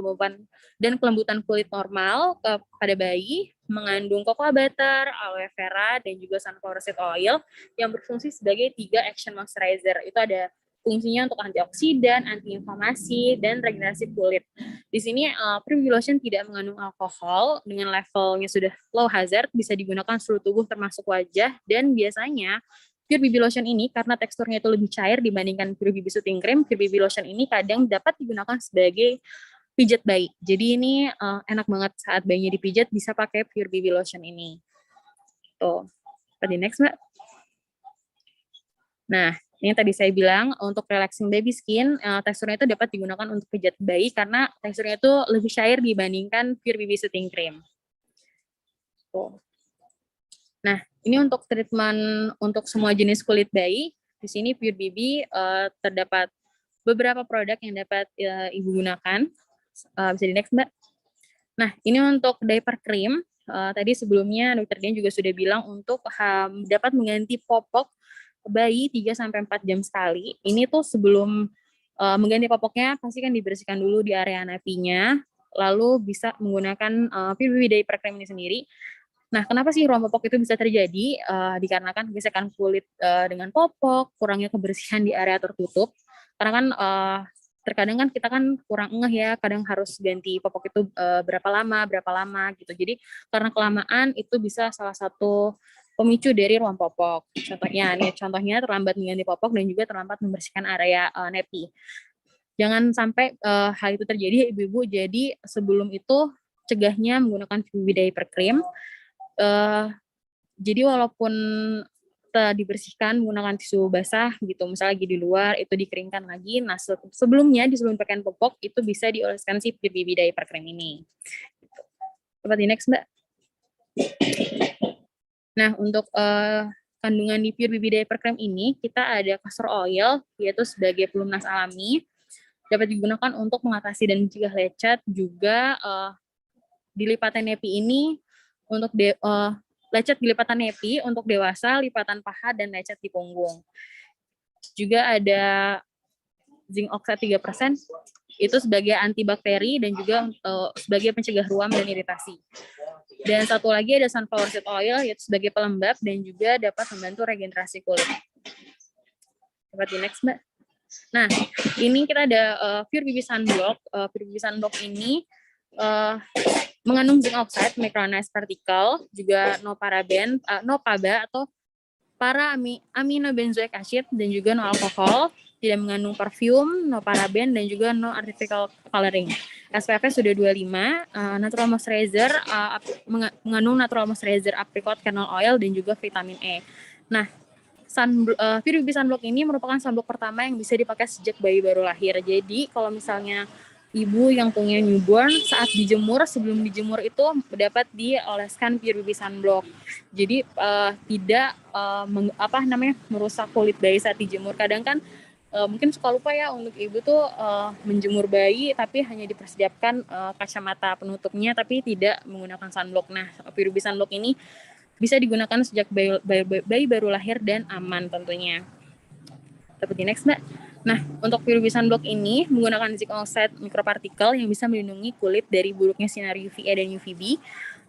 dan kelembutan kulit normal pada bayi, mengandung cocoa butter, aloe vera, dan juga sunflower seed oil yang berfungsi sebagai 3 action moisturizer. Itu ada fungsinya untuk antioksidan, antiinflamasi, dan regenerasi kulit. Di sini Pure BB Lotion tidak mengandung alkohol, dengan levelnya sudah low hazard, bisa digunakan seluruh tubuh termasuk wajah, dan biasanya Pure BB Lotion ini karena teksturnya itu lebih cair dibandingkan Pure BB Soothing Cream, Pure BB Lotion ini kadang dapat digunakan sebagai pijat bayi. Jadi ini enak banget saat bayinya dipijat, bisa pakai Pure BB Lotion ini. Tuh, di next, Mbak. Nah, ini tadi saya bilang untuk relaxing baby skin, teksturnya itu dapat digunakan untuk pijat bayi karena teksturnya itu lebih cair dibandingkan Pure BB Soothing Cream. Tuh. Nah, ini untuk treatment untuk semua jenis kulit bayi. Di sini Pure BB terdapat beberapa produk yang dapat ibu gunakan. Bisa di next, Mbak. Nah, ini untuk diaper cream. Tadi sebelumnya Dr. Dian juga sudah bilang untuk dapat mengganti popok bayi 3-4 jam sekali. Ini tuh sebelum mengganti popoknya, pasti kan dibersihkan dulu di area napinya. Lalu bisa menggunakan Pure BB diaper cream ini sendiri. Nah, kenapa sih ruam popok itu bisa terjadi? Dikarenakan gesekan kulit dengan popok, kurangnya kebersihan di area tertutup. Karena kan terkadang kan kita kan kurang ngeh ya, kadang harus ganti popok itu berapa lama gitu. Jadi karena kelamaan itu bisa salah satu pemicu dari ruam popok. Contohnya terlambat mengganti popok dan juga terlambat membersihkan area nepi. Jangan sampai hal itu terjadi, ibu-ibu. Jadi sebelum itu cegahnya menggunakan PBB diaper cream. Jadi walaupun dibersihkan menggunakan tisu basah gitu, misalnya lagi di luar itu dikeringkan lagi. Nah sebelum pakaian popok itu bisa dioleskan si PBB diaper cream ini. Coba di next Mbak. Nah untuk kandungan di Pure BB Diaper Cream ini kita ada castor oil yaitu sebagai pelunas alami, dapat digunakan untuk mengatasi dan mencegah lecet. Juga di lipatan nepi ini untuk lecet di lipatan nepi untuk dewasa, lipatan paha, dan lecet di punggung. Juga ada zinc oxide 3%, itu sebagai antibakteri dan juga sebagai pencegah ruam dan iritasi. Dan satu lagi ada sunflower seed oil, yaitu sebagai pelembab dan juga dapat membantu regenerasi kulit. Coba di next, Mbak. Nah, ini kita ada Pure BB Sunblock. Pure BB Sunblock ini mengandung zinc oxide, micronized particle, juga no paraben, no PABA atau para aminobenzoic acid, dan juga no alkohol, tidak mengandung parfum, no paraben, dan juga no artificial coloring. SPF sudah 25, natural moisturizer, mengandung natural moisturizer apricot kernel oil, dan juga vitamin E. Nah, Pure BB Sunblock ini merupakan sunblock pertama yang bisa dipakai sejak bayi baru lahir. Jadi kalau misalnya ibu yang punya newborn saat dijemur, sebelum dijemur itu dapat dioleskan Pure BB Sunblock. Jadi tidak merusak kulit bayi saat dijemur. Kadang kan mungkin suka lupa ya untuk ibu tuh menjemur bayi tapi hanya dipersiapkan kacamata penutupnya tapi tidak menggunakan sunblock. Nah, Pure BB Sunblock ini bisa digunakan sejak bayi baru lahir dan aman tentunya. Seperti next, Mbak. Nah, untuk Pure BB Sunblock ini menggunakan zinc oxide microparticle yang bisa melindungi kulit dari buruknya sinar UVA dan UVB,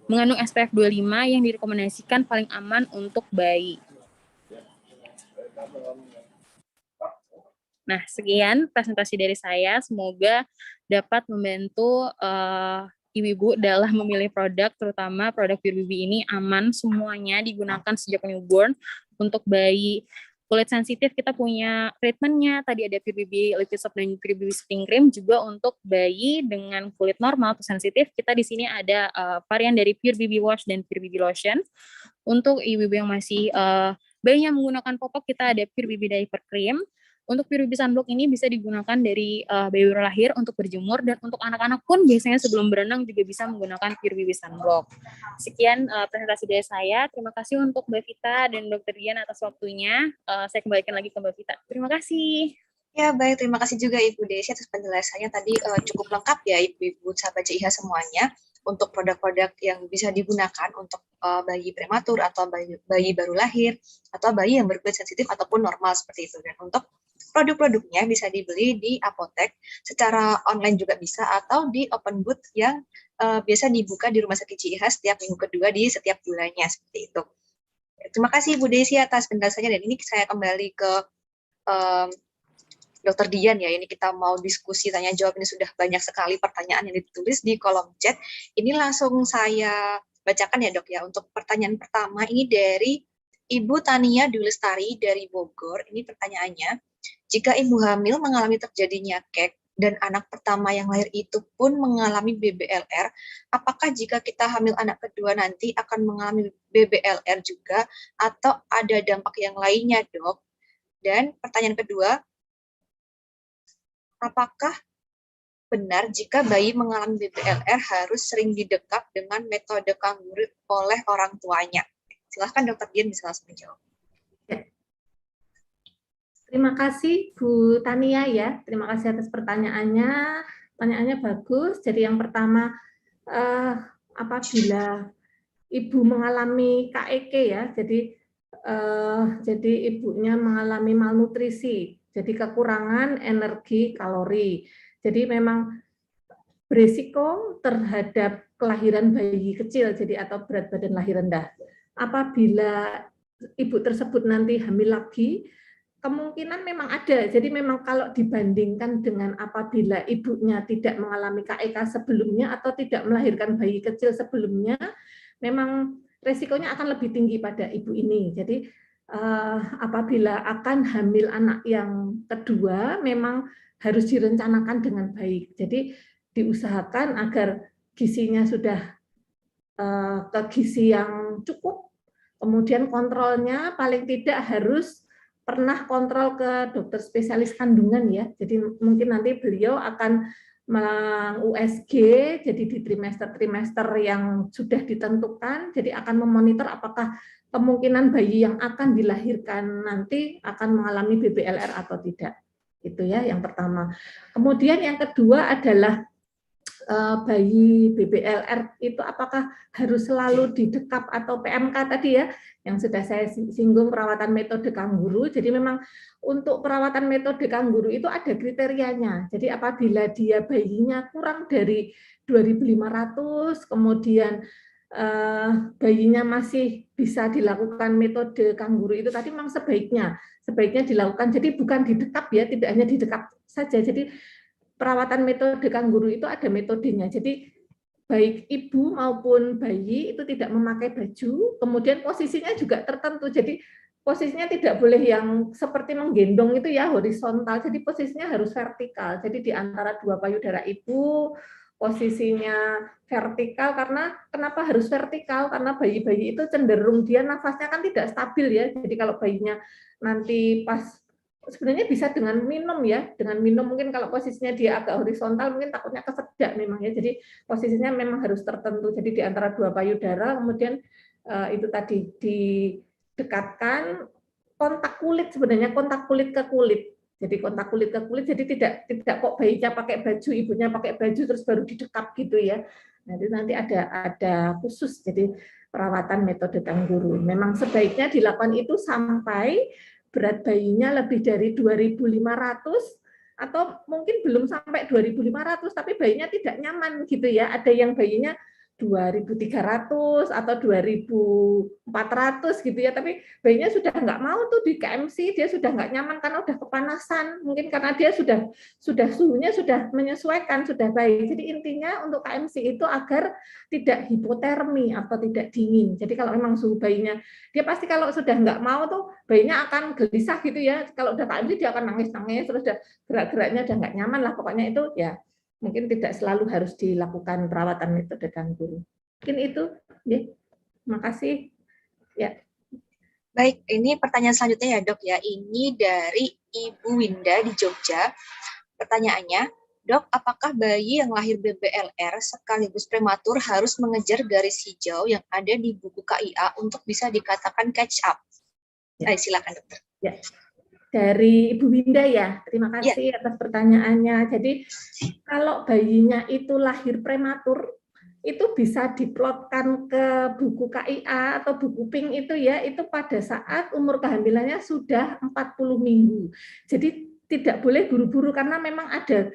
mengandung SPF 25 yang direkomendasikan paling aman untuk bayi. Nah, sekian presentasi dari saya. Semoga dapat membantu ibu-ibu dalam memilih produk, terutama produk Pure BB ini aman semuanya digunakan sejak newborn. Untuk bayi kulit sensitif kita punya treatmentnya, tadi ada Pure BB Liquid Soap dan Pure BB Soothing Cream. Juga untuk bayi dengan kulit normal atau sensitif, kita di sini ada varian dari Pure BB Wash dan Pure BB Lotion. Untuk ibu-ibu yang masih bayinya menggunakan popok, kita ada Pure BB Diaper Cream. Untuk Pure BB Sunblock ini bisa digunakan dari bayi baru lahir untuk berjemur, dan untuk anak-anak pun biasanya sebelum berenang juga bisa menggunakan Pure BB Sunblock. Sekian presentasi dari saya. Terima kasih untuk Mbak Vita dan Dr. Dian atas waktunya. Saya kembalikan lagi ke Mbak Vita. Terima kasih. Ya, baik. Terima kasih juga Ibu Desi atas penjelasannya tadi cukup lengkap ya Ibu-Ibu sahabat CIH semuanya untuk produk-produk yang bisa digunakan untuk bayi prematur atau bayi baru lahir atau bayi yang berkulit sensitif ataupun normal seperti itu. Dan untuk produk-produknya bisa dibeli di apotek, secara online juga bisa, atau di open booth yang biasa dibuka di Rumah Sakit CIH setiap minggu kedua di setiap bulannya, seperti itu. Terima kasih Bu Desi atas penjelasannya, dan ini saya kembali ke Dr. Dian ya. Ini kita mau diskusi tanya jawab, ini sudah banyak sekali pertanyaan yang ditulis di kolom chat. Ini langsung saya bacakan ya Dok ya. Untuk pertanyaan pertama ini dari Ibu Tania Dulestari dari Bogor. Ini pertanyaannya, jika ibu hamil mengalami terjadinya kek dan anak pertama yang lahir itu pun mengalami BBLR, apakah jika kita hamil anak kedua nanti akan mengalami BBLR juga atau ada dampak yang lainnya, Dok? Dan pertanyaan kedua, apakah benar jika bayi mengalami BBLR harus sering didekap dengan metode kanguru oleh orang tuanya? Silahkan Dr. Dian bisa langsung menjawab. Terima kasih Bu Tania ya, terima kasih atas pertanyaannya. Pertanyaannya bagus. Jadi yang pertama, apabila ibu mengalami KEK ya, jadi ibunya mengalami malnutrisi, jadi kekurangan energi kalori. Jadi memang berisiko terhadap kelahiran bayi kecil, jadi atau berat badan lahir rendah. Apabila ibu tersebut nanti hamil lagi, kemungkinan memang ada. Jadi memang kalau dibandingkan dengan apabila ibunya tidak mengalami KEK sebelumnya atau tidak melahirkan bayi kecil sebelumnya, memang resikonya akan lebih tinggi pada ibu ini. Jadi apabila akan hamil anak yang kedua, memang harus direncanakan dengan baik. Jadi diusahakan agar gizinya sudah ke gizi yang cukup, kemudian kontrolnya paling tidak harus pernah kontrol ke dokter spesialis kandungan ya. Jadi mungkin nanti beliau akan USG, jadi di trimester-trimester yang sudah ditentukan, jadi akan memonitor apakah kemungkinan bayi yang akan dilahirkan nanti akan mengalami BBLR atau tidak. Itu ya yang pertama. Kemudian yang kedua adalah bayi BBLR itu apakah harus selalu didekap atau PMK tadi ya, yang sudah saya singgung perawatan metode kangguru. Jadi memang untuk perawatan metode kangguru itu ada kriterianya. Jadi apabila dia bayinya kurang dari 2.500, kemudian bayinya masih bisa dilakukan metode kangguru itu tadi memang sebaiknya dilakukan. Jadi bukan didekap ya, tidak hanya didekap saja. Jadi perawatan metode kangguru itu ada metodenya. Jadi baik ibu maupun bayi itu tidak memakai baju, kemudian posisinya juga tertentu. Jadi posisinya tidak boleh yang seperti menggendong itu ya horizontal. Jadi posisinya harus vertikal. Jadi di antara dua payudara ibu posisinya vertikal. Karena kenapa harus vertikal? Karena bayi-bayi itu cenderung dia nafasnya kan tidak stabil ya. Jadi kalau bayinya nanti pas sebenarnya bisa dengan minum ya, dengan minum mungkin kalau posisinya dia agak horizontal mungkin takutnya kesedak memang ya, jadi posisinya memang harus tertentu, jadi di antara dua payudara, kemudian itu tadi didekatkan kontak kulit, sebenarnya kontak kulit ke kulit, jadi kontak kulit ke kulit, jadi tidak kok bayinya pakai baju, ibunya pakai baju terus baru didekap gitu ya. Nanti ada khusus, jadi perawatan metode kangguru. Memang sebaiknya dilakukan itu sampai berat bayinya lebih dari 2.500 atau mungkin belum sampai 2.500 tapi bayinya tidak nyaman gitu ya. Ada yang bayinya 2.300 atau 2.400 gitu ya, tapi bayinya sudah nggak mau tuh di KMC, dia sudah nggak nyaman karena udah kepanasan, mungkin karena dia sudah suhunya sudah menyesuaikan, sudah baik. Jadi intinya untuk KMC itu agar tidak hipotermi atau tidak dingin. Jadi kalau memang suhu bayinya, dia pasti kalau sudah nggak mau tuh bayinya akan gelisah gitu ya. Kalau udah KMC dia akan nangis-nangis, terus udah gerak-geraknya udah nggak nyaman lah, pokoknya itu ya. Mungkin tidak selalu harus dilakukan perawatan metode kangguru. Mungkin itu, ya. Makasih. Ya. Baik, ini pertanyaan selanjutnya ya dok ya. Ini dari Ibu Winda di Jogja. Pertanyaannya, dok, apakah bayi yang lahir BBLR sekaligus prematur harus mengejar garis hijau yang ada di buku KIA untuk bisa dikatakan catch up? Ya. Silakan dokter. Ya. Dari Ibu Winda ya, terima kasih atas pertanyaannya. Jadi kalau bayinya itu lahir prematur, itu bisa diplotkan ke buku KIA atau buku PINK itu ya, itu pada saat umur kehamilannya sudah 40 minggu. Jadi tidak boleh buru-buru karena memang ada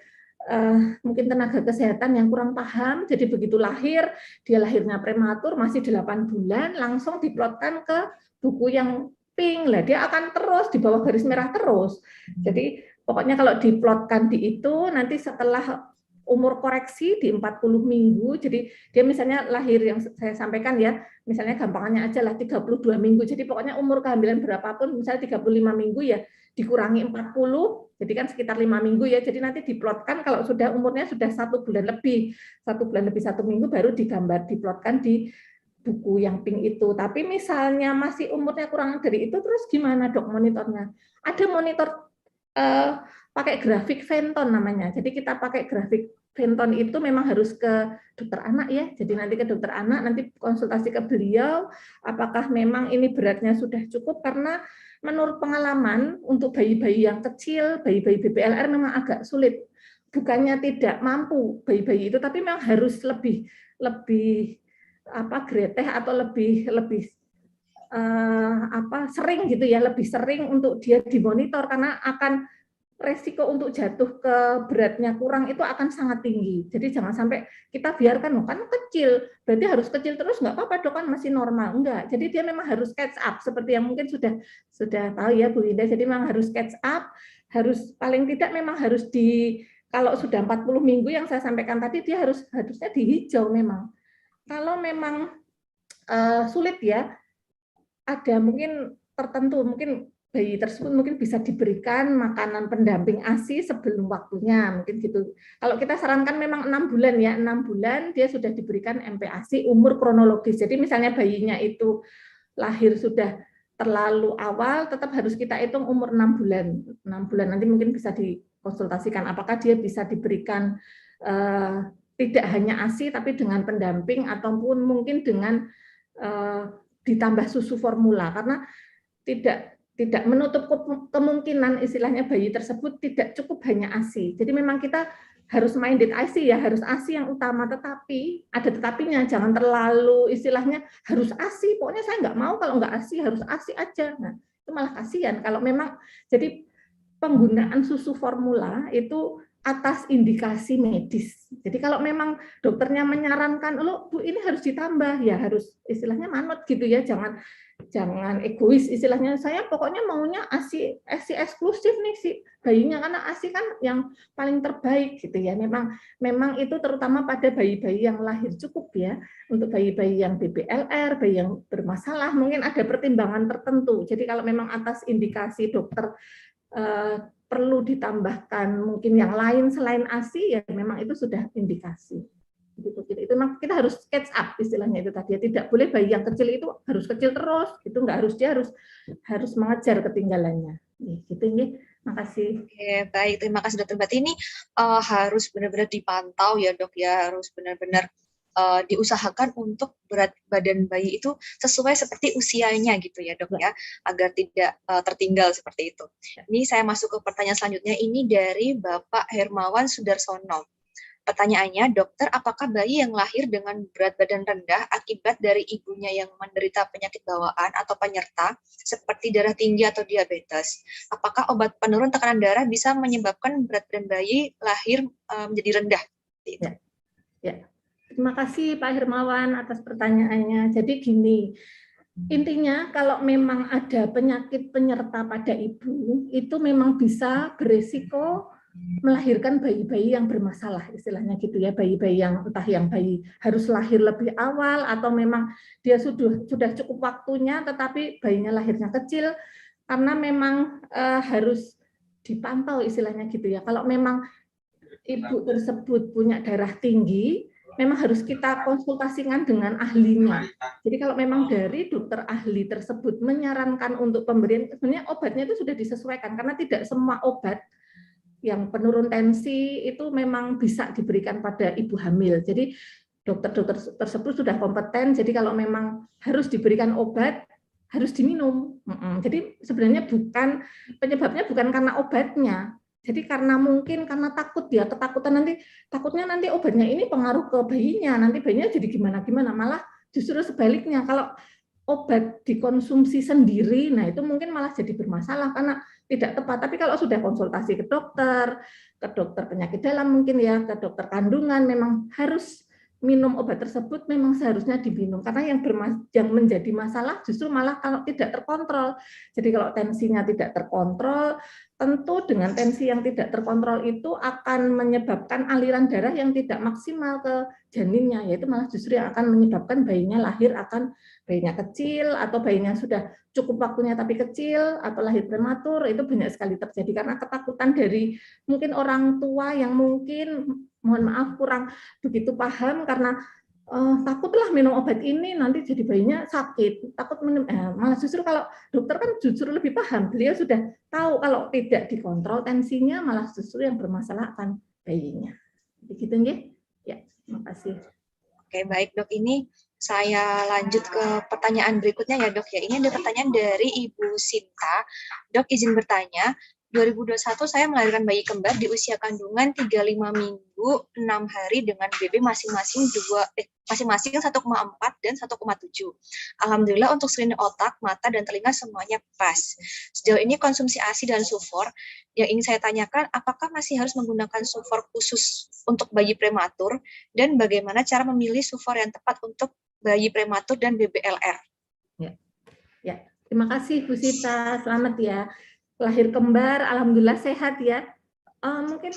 mungkin tenaga kesehatan yang kurang paham, jadi begitu lahir, dia lahirnya prematur, masih 8 bulan, langsung diplotkan ke buku yang pink lah, dia akan terus di bawah garis merah terus. Jadi pokoknya kalau diplotkan di itu nanti setelah umur koreksi di 40 minggu, jadi dia misalnya lahir yang saya sampaikan ya, misalnya gampangannya aja lah 32 minggu. Jadi pokoknya umur kehamilan berapapun, misalnya 35 minggu ya dikurangi 40, jadi kan sekitar 5 minggu ya. Jadi nanti diplotkan kalau sudah umurnya sudah 1 bulan lebih, 1 bulan lebih 1 minggu baru digambar diplotkan di buku yang pink itu. Tapi misalnya masih umurnya kurang dari itu, terus gimana dok monitornya? Ada monitor pakai grafik Venton namanya. Jadi kita pakai grafik Venton itu memang harus ke dokter anak ya. Jadi nanti ke dokter anak, nanti konsultasi ke beliau, apakah memang ini beratnya sudah cukup, karena menurut pengalaman untuk bayi-bayi yang kecil, bayi-bayi BBLR memang agak sulit. Bukannya tidak mampu bayi-bayi itu, tapi memang harus lebih greteh atau lebih sering gitu ya, lebih sering untuk dia dimonitor karena akan resiko untuk jatuh ke beratnya kurang itu akan sangat tinggi. Jadi jangan sampai kita biarkan, kan kecil, berarti harus kecil terus, nggak apa-apa dok, kan masih normal. Enggak, jadi dia memang harus catch up, seperti yang mungkin sudah tahu ya Bu Indah, jadi memang harus catch up, harus paling tidak memang harus kalau sudah 40 minggu yang saya sampaikan tadi, dia harusnya dihijau memang. Kalau memang sulit ya, ada mungkin tertentu, mungkin bayi tersebut mungkin bisa diberikan makanan pendamping ASI sebelum waktunya, mungkin gitu. Kalau kita sarankan memang 6 bulan ya, 6 bulan dia sudah diberikan MPASI umur kronologis. Jadi misalnya bayinya itu lahir sudah terlalu awal, tetap harus kita hitung umur 6 bulan. 6 bulan nanti mungkin bisa dikonsultasikan apakah dia bisa diberikan tidak hanya ASI tapi dengan pendamping ataupun mungkin dengan ditambah susu formula, karena tidak menutup kemungkinan istilahnya bayi tersebut tidak cukup hanya ASI. Jadi memang kita harus minded ASI ya, harus ASI yang utama, tetapi ada tetapinya, jangan terlalu istilahnya harus ASI, pokoknya saya nggak mau kalau nggak ASI, harus ASI aja. Nah, itu malah kasihan kalau memang, jadi penggunaan susu formula itu atas indikasi medis. Jadi kalau memang dokternya menyarankan, lo Bu ini harus ditambah, ya harus istilahnya manut gitu ya, jangan egois istilahnya, saya pokoknya maunya ASI eksklusif nih si bayinya, karena ASI kan yang paling terbaik gitu ya. Memang itu terutama pada bayi-bayi yang lahir cukup ya, untuk bayi-bayi yang BBLR, bayi yang bermasalah mungkin ada pertimbangan tertentu. Jadi kalau memang atas indikasi dokter perlu ditambahkan mungkin yang lain selain ASI, ya memang itu sudah indikasi. Itu memang kita harus catch up istilahnya itu tadi. Tidak boleh bayi yang kecil itu harus kecil terus, itu nggak harus, dia harus mengejar ketinggalannya. Gitu nih. Makasih. Oke, baik, terima kasih dokter. Berarti ini harus benar-benar dipantau ya dok ya, harus benar-benar diusahakan untuk berat badan bayi itu sesuai seperti usianya gitu ya dok ya, agar tidak tertinggal seperti itu. Ini saya masuk ke pertanyaan selanjutnya, ini dari Bapak Hermawan Sudarsono. Pertanyaannya, dokter, apakah bayi yang lahir dengan berat badan rendah akibat dari ibunya yang menderita penyakit bawaan atau penyerta seperti darah tinggi atau diabetes, apakah obat penurun tekanan darah bisa menyebabkan berat badan bayi lahir menjadi rendah? Ya. Terima kasih Pak Hermawan atas pertanyaannya. Jadi gini, intinya kalau memang ada penyakit penyerta pada ibu, itu memang bisa beresiko melahirkan bayi-bayi yang bermasalah, istilahnya gitu ya, bayi-bayi yang entah yang bayi harus lahir lebih awal atau memang dia sudah cukup waktunya tetapi bayinya lahirnya kecil, karena memang harus dipantau istilahnya gitu ya. Kalau memang ibu tersebut punya darah tinggi, memang harus kita konsultasikan dengan ahlinya. Jadi kalau memang dari dokter ahli tersebut menyarankan untuk pemberian, sebenarnya obatnya itu sudah disesuaikan, karena tidak semua obat yang penurun tensi itu memang bisa diberikan pada ibu hamil. Jadi dokter-dokter tersebut sudah kompeten, jadi kalau memang harus diberikan obat, harus diminum. Jadi sebenarnya penyebabnya bukan karena obatnya, jadi karena takut dia, takutnya nanti obatnya ini pengaruh ke bayinya, nanti bayinya jadi gimana-gimana, malah justru sebaliknya, kalau obat dikonsumsi sendiri, nah itu mungkin malah jadi bermasalah karena tidak tepat. Tapi kalau sudah konsultasi ke dokter penyakit dalam mungkin ya, ke dokter kandungan, memang harus minum obat tersebut, memang seharusnya diminum, karena yang menjadi masalah justru malah kalau tidak terkontrol. Jadi kalau tensinya tidak terkontrol, tentu dengan tensi yang tidak terkontrol itu akan menyebabkan aliran darah yang tidak maksimal ke janinnya, yaitu malah justru yang akan menyebabkan bayinya lahir bayinya kecil, atau bayinya sudah cukup waktunya tapi kecil, atau lahir prematur. Itu banyak sekali terjadi karena ketakutan dari mungkin orang tua yang mungkin, mohon maaf, kurang begitu paham, karena takutlah minum obat ini nanti jadi bayinya sakit, takut minum, malah justru kalau dokter kan justru lebih paham, beliau sudah tahu kalau tidak dikontrol tensinya malah justru yang bermasalah akan bayinya. Begitu nggih? Ya, terima kasih. Oke, baik dok, ini saya lanjut ke pertanyaan berikutnya ya dok ya. Ini ada pertanyaan dari Ibu Sinta. Dok, izin bertanya, 2021 saya melahirkan bayi kembar di usia kandungan 35 minggu 6 hari dengan BB masing-masing 1,4 dan 1,7. Alhamdulillah untuk screening otak, mata, dan telinga semuanya pas. Sejauh ini konsumsi ASI dan sufor, yang ingin saya tanyakan, apakah masih harus menggunakan sufor khusus untuk bayi prematur, dan bagaimana cara memilih sufor yang tepat untuk bayi prematur dan BBLR? Ya, terima kasih Bu Sita, selamat ya. Lahir kembar, alhamdulillah sehat ya. Mungkin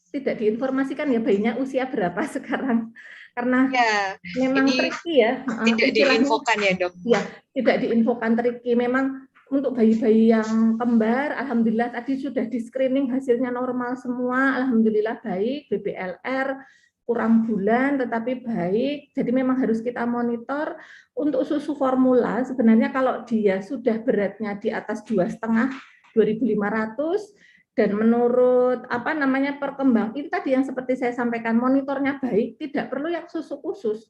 tidak diinformasikan ya bayinya usia berapa sekarang, karena Ya, memang ini tricky ya. tidak diinfokan ya dok? Ya, tidak diinfokan, tricky. Memang untuk bayi-bayi yang kembar, alhamdulillah tadi sudah di screening hasilnya normal semua, alhamdulillah baik, BBLR kurang bulan tetapi baik. Jadi memang harus kita monitor. Untuk susu formula sebenarnya kalau dia sudah beratnya di atas 2,5 2.500 dan menurut perkembang itu tadi yang seperti saya sampaikan, monitornya baik, tidak perlu yang susu khusus.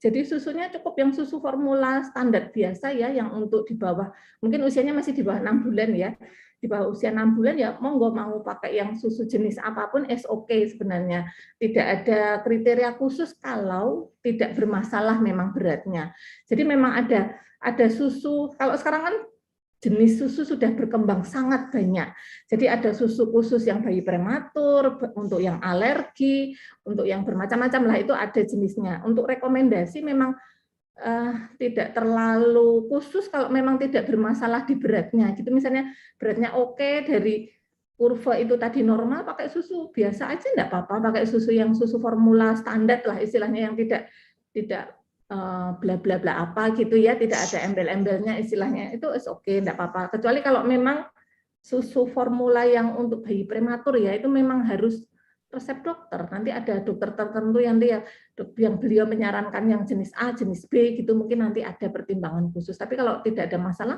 Jadi susunya cukup yang susu formula standar biasa ya, yang untuk di bawah, mungkin usianya masih di bawah 6 bulan ya. Di bawah usia 6 bulan ya monggo mau pakai yang susu jenis apapun oke sebenarnya. Tidak ada kriteria khusus kalau tidak bermasalah memang beratnya. Jadi memang ada susu, kalau sekarang kan jenis susu sudah berkembang sangat banyak. Jadi ada susu khusus yang bayi prematur, untuk yang alergi, untuk yang bermacam-macam lah itu ada jenisnya. Untuk rekomendasi memang tidak terlalu khusus kalau memang tidak bermasalah di beratnya. Gitu misalnya beratnya oke, dari kurva itu tadi normal, pakai susu biasa aja enggak apa-apa, pakai susu yang susu formula standar lah istilahnya, yang tidak bla bla bla apa gitu ya, tidak ada embel-embelnya istilahnya, itu oke, enggak apa-apa. Kecuali kalau memang susu formula yang untuk bayi prematur ya, itu memang harus resep dokter. Nanti ada dokter tertentu yang beliau menyarankan yang jenis A, jenis B gitu, mungkin nanti ada pertimbangan khusus. Tapi kalau tidak ada masalah,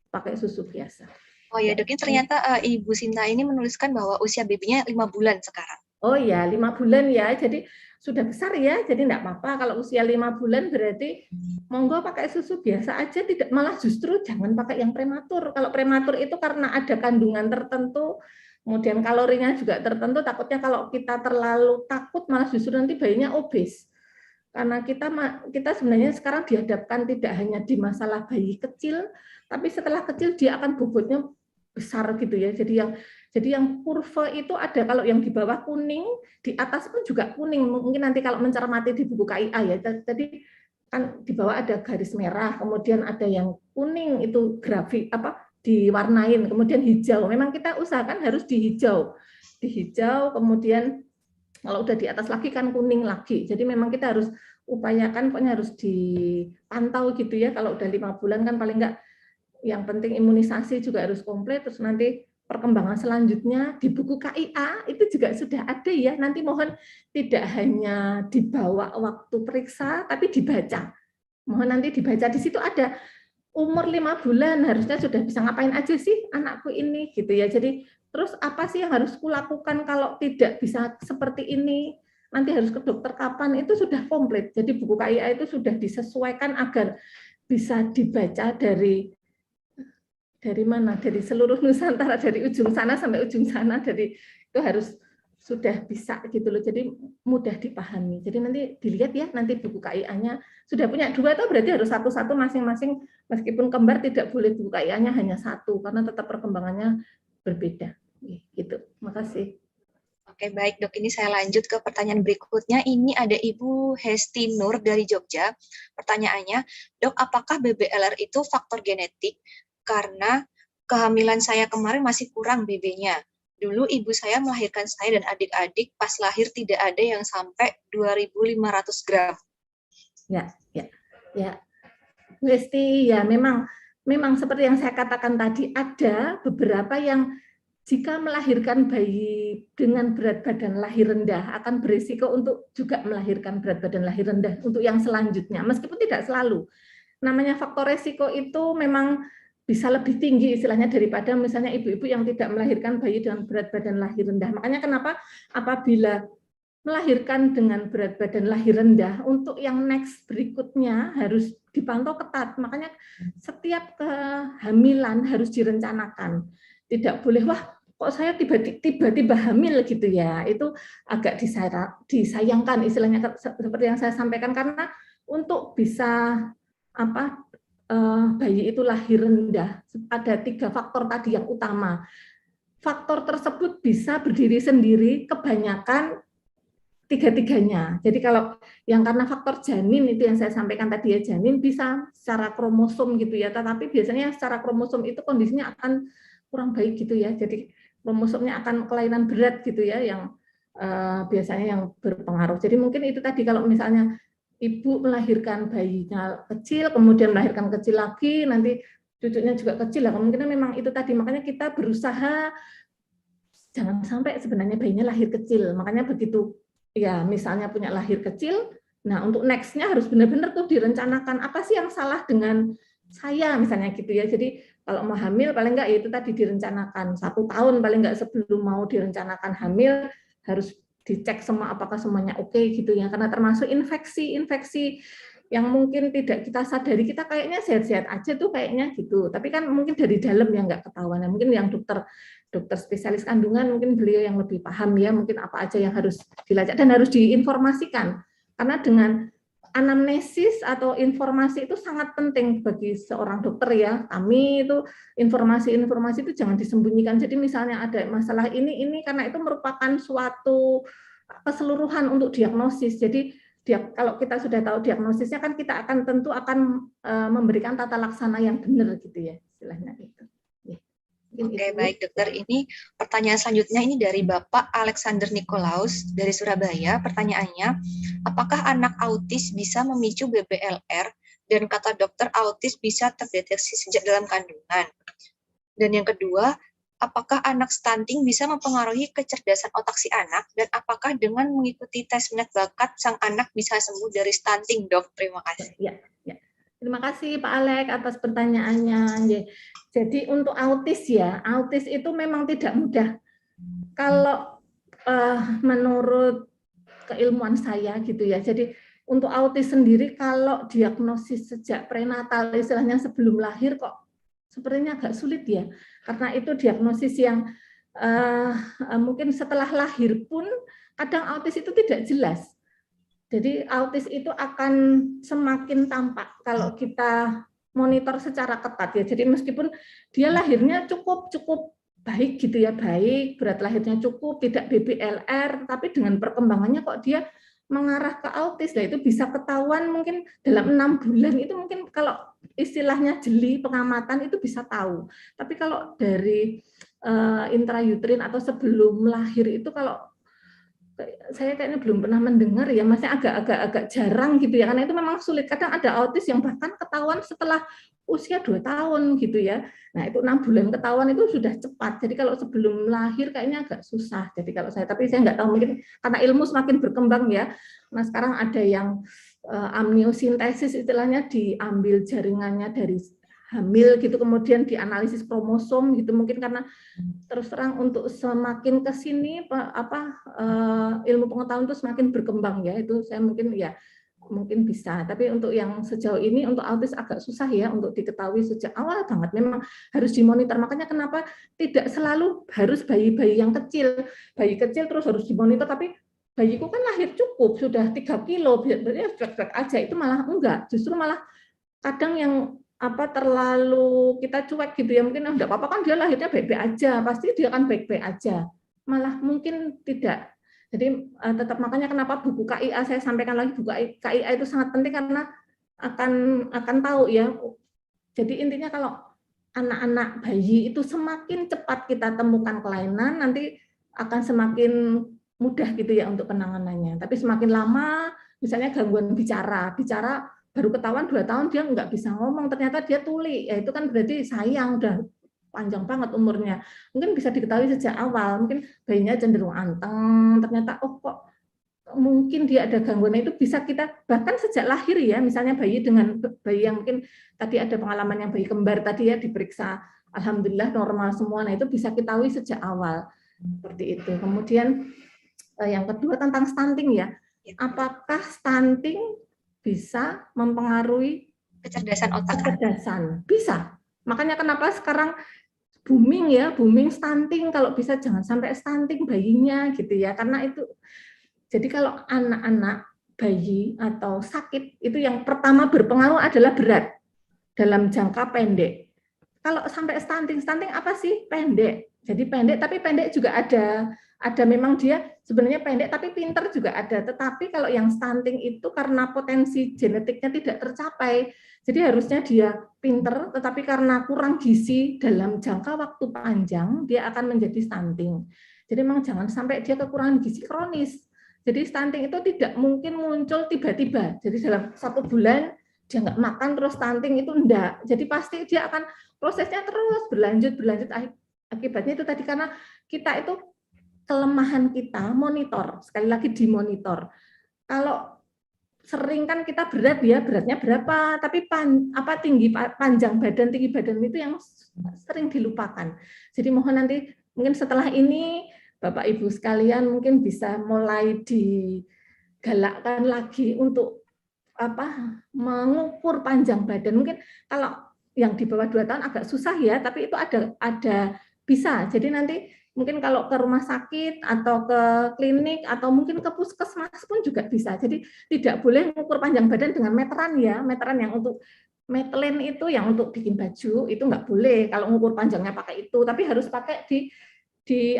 pakai susu biasa. Oh ya dok, ini ternyata Ibu Sinta ini menuliskan bahwa usia babynya 5 bulan sekarang. Oh ya, 5 bulan ya, jadi sudah besar ya, jadi enggak apa-apa kalau usia 5 bulan berarti monggo pakai susu biasa aja, tidak, malah justru jangan pakai yang prematur. Kalau prematur itu karena ada kandungan tertentu, kemudian kalorinya juga tertentu, takutnya kalau kita terlalu takut malah justru nanti bayinya obes. Karena kita sebenarnya sekarang dihadapkan tidak hanya di masalah bayi kecil, tapi setelah kecil dia akan bobotnya besar gitu ya. Jadi yang kurva itu ada, kalau yang di bawah kuning, di atas pun juga kuning. Mungkin nanti kalau mencermati di buku KIA ya, tadi kan di bawah ada garis merah, kemudian ada yang kuning itu grafik diwarnain, kemudian hijau. Memang kita usahakan harus di hijau, kemudian kalau udah di atas lagi kan kuning lagi. Jadi memang kita harus upayakan, pokoknya harus dipantau gitu ya. Kalau udah 5 bulan kan paling enggak, yang penting imunisasi juga harus komplit. Terus nanti perkembangan selanjutnya di buku KIA itu juga sudah ada ya. Nanti mohon tidak hanya dibawa waktu periksa, tapi dibaca. Mohon nanti dibaca, di situ ada umur 5 bulan harusnya sudah bisa ngapain aja sih anakku ini gitu ya. Jadi terus apa sih yang harus kulakukan kalau tidak bisa seperti ini? Nanti harus ke dokter kapan? Itu sudah komplit. Jadi buku KIA itu sudah disesuaikan agar bisa dibaca dari mana? Dari seluruh Nusantara, dari ujung sana sampai ujung sana, itu harus sudah bisa gitu loh. Jadi mudah dipahami. Jadi nanti dilihat ya, nanti buku KIA-nya sudah punya 2 atau berarti harus satu-satu masing-masing, meskipun kembar tidak boleh buku KIA-nya hanya 1 karena tetap perkembangannya berbeda. Gitu. Makasih. Oke, baik dok. Ini saya lanjut ke pertanyaan berikutnya. Ini ada Ibu Hesti Nur dari Jogja. Pertanyaannya, dok, apakah BBLR itu faktor genetik? Karena kehamilan saya kemarin masih kurang BB-nya. Dulu ibu saya melahirkan saya dan adik-adik, pas lahir tidak ada yang sampai 2.500 gram. Ya. Hesti, ya memang seperti yang saya katakan tadi, ada beberapa yang jika melahirkan bayi dengan berat badan lahir rendah akan berisiko untuk juga melahirkan berat badan lahir rendah untuk yang selanjutnya, meskipun tidak selalu. Namanya faktor resiko itu memang bisa lebih tinggi istilahnya daripada misalnya ibu-ibu yang tidak melahirkan bayi dengan berat badan lahir rendah. Makanya kenapa apabila melahirkan dengan berat badan lahir rendah, untuk yang next berikutnya harus dipantau ketat. Makanya setiap kehamilan harus direncanakan. Tidak boleh, wah kok saya tiba-tiba hamil gitu ya, itu agak disayangkan istilahnya seperti yang saya sampaikan, karena untuk bisa bayi itu lahir rendah ada 3 faktor tadi yang utama. Faktor tersebut bisa berdiri sendiri kebanyakan tiga-tiganya. Jadi kalau yang karena faktor janin itu yang saya sampaikan tadi ya, janin bisa secara kromosom gitu ya, tetapi biasanya secara kromosom itu kondisinya akan kurang baik gitu ya. Jadi kromosomnya akan kelainan berat gitu ya, yang biasanya yang berpengaruh. Jadi mungkin itu tadi kalau misalnya ibu melahirkan bayinya kecil, kemudian melahirkan kecil lagi, nanti cucunya juga kecil, kemungkinan memang itu tadi. Makanya kita berusaha jangan sampai sebenarnya bayinya lahir kecil. Makanya begitu ya misalnya punya lahir kecil, nah untuk next-nya harus benar-benar tuh direncanakan apa sih yang salah dengan saya misalnya gitu ya. Jadi kalau mau hamil paling enggak ya itu tadi direncanakan 1 tahun paling enggak sebelum mau direncanakan hamil harus dicek semua apakah semuanya oke gitu ya, karena termasuk infeksi yang mungkin tidak kita sadari, kita kayaknya sehat-sehat aja tuh kayaknya gitu, tapi kan mungkin dari dalam yang nggak ketahuan. Mungkin yang dokter spesialis kandungan mungkin beliau yang lebih paham ya, mungkin apa aja yang harus dilacak dan harus diinformasikan, karena dengan anamnesis atau informasi itu sangat penting bagi seorang dokter ya. Kami itu informasi itu jangan disembunyikan. Jadi misalnya ada masalah ini karena itu merupakan suatu keseluruhan untuk diagnosis. Jadi kalau kita sudah tahu diagnosisnya kan kita akan tentu akan memberikan tata laksana yang benar gitu ya, istilahnya itu. Oke, baik dokter. Ini pertanyaan selanjutnya ini dari Bapak Alexander Nikolaus dari Surabaya. Pertanyaannya, apakah anak autis bisa memicu BBLR dan kata dokter autis bisa terdeteksi sejak dalam kandungan? Dan yang kedua, apakah anak stunting bisa mempengaruhi kecerdasan otak si anak dan apakah dengan mengikuti tes minat bakat sang anak bisa sembuh dari stunting, Dok? Terima kasih. Ya. Terima kasih Pak Alex atas pertanyaannya. Jadi untuk autis ya, autis itu memang tidak mudah. Kalau menurut keilmuan saya gitu ya, jadi untuk autis sendiri kalau diagnosis sejak prenatal, istilahnya sebelum lahir kok sepertinya agak sulit ya, karena itu diagnosis yang mungkin setelah lahir pun kadang autis itu tidak jelas. Jadi autis itu akan semakin tampak kalau kita monitor secara ketat ya. Jadi meskipun dia lahirnya cukup baik gitu ya, baik, berat lahirnya cukup, tidak BBLR, tapi dengan perkembangannya kok dia mengarah ke autis. Nah, itu bisa ketahuan mungkin dalam 6 bulan itu mungkin kalau istilahnya jeli pengamatan itu bisa tahu. Tapi kalau dari intrauterin atau sebelum lahir itu kalau saya kayaknya belum pernah mendengar ya, masih agak jarang gitu ya, karena itu memang sulit. Kadang ada autis yang bahkan ketahuan setelah usia 2 tahun gitu ya. Nah itu 6 bulan ketahuan itu sudah cepat. Jadi kalau sebelum lahir kayaknya agak susah. Jadi kalau saya, tapi saya nggak tahu mungkin karena ilmu semakin berkembang ya. Nah sekarang ada yang amniosintesis istilahnya, diambil jaringannya dari hamil gitu, kemudian dianalisis kromosom gitu, mungkin karena terus terang untuk semakin ke sini ilmu pengetahuan itu semakin berkembang ya, itu saya mungkin bisa, tapi untuk yang sejauh ini untuk autis agak susah ya untuk diketahui sejak awal banget, memang harus dimonitor. Makanya kenapa tidak selalu harus bayi-bayi yang kecil, bayi kecil terus harus dimonitor, tapi bayiku kan lahir cukup sudah 3 kilo berarti flag aja, itu malah enggak, justru malah kadang yang terlalu kita cuek gitu ya, mungkin enggak apa-apa kan dia lahirnya baik-baik aja, pasti dia akan baik-baik aja, malah mungkin tidak. Jadi tetap, makanya kenapa buku KIA saya sampaikan lagi, buku KIA itu sangat penting karena akan tahu ya. Jadi intinya kalau anak-anak bayi itu semakin cepat kita temukan kelainan, nanti akan semakin mudah gitu ya untuk penanganannya. Tapi semakin lama, misalnya gangguan bicara baru ketahuan 2 tahun dia nggak bisa ngomong, ternyata dia tuli, ya itu kan berarti sayang, udah panjang banget umurnya. Mungkin bisa diketahui sejak awal, mungkin bayinya cenderung anteng, ternyata kok mungkin dia ada gangguan, itu bisa kita bahkan sejak lahir ya, misalnya bayi yang mungkin tadi ada pengalaman yang bayi kembar tadi ya, diperiksa alhamdulillah normal semua, nah itu bisa kita ketahui sejak awal seperti itu. Kemudian yang kedua tentang stunting ya, apakah stunting bisa mempengaruhi kecerdasan otak? Kecerdasan bisa. Makanya kenapa sekarang booming stunting, kalau bisa jangan sampai stunting bayinya gitu ya, karena itu jadi kalau anak-anak bayi atau sakit itu yang pertama berpengaruh adalah berat dalam jangka pendek. Kalau sampai stunting apa sih? Pendek. Jadi pendek, tapi pendek juga ada memang dia sebenarnya pendek tapi pinter juga ada. Tetapi kalau yang stunting itu karena potensi genetiknya tidak tercapai, jadi harusnya dia pinter, tetapi karena kurang gizi dalam jangka waktu panjang, dia akan menjadi stunting. Jadi memang jangan sampai dia kekurangan gizi kronis. Jadi stunting itu tidak mungkin muncul tiba-tiba. Jadi dalam 1 bulan dia nggak makan terus stunting itu enggak. Jadi pasti dia akan prosesnya terus berlanjut. Akibatnya itu tadi karena kita itu kelemahan kita monitor, sekali lagi dimonitor. Kalau sering kan kita berat ya, beratnya berapa, tapi tinggi badan itu yang sering dilupakan. Jadi mohon nanti mungkin setelah ini Bapak Ibu sekalian mungkin bisa mulai digalakkan lagi untuk mengukur panjang badan. Mungkin kalau yang di bawah 2 tahun agak susah ya, tapi itu ada bisa. Jadi nanti mungkin kalau ke rumah sakit atau ke klinik atau mungkin ke puskesmas pun juga bisa. Jadi tidak boleh mengukur panjang badan dengan meteran ya, meteran yang untuk Methylene itu yang untuk bikin baju itu nggak boleh kalau mengukur panjangnya pakai itu, tapi harus pakai di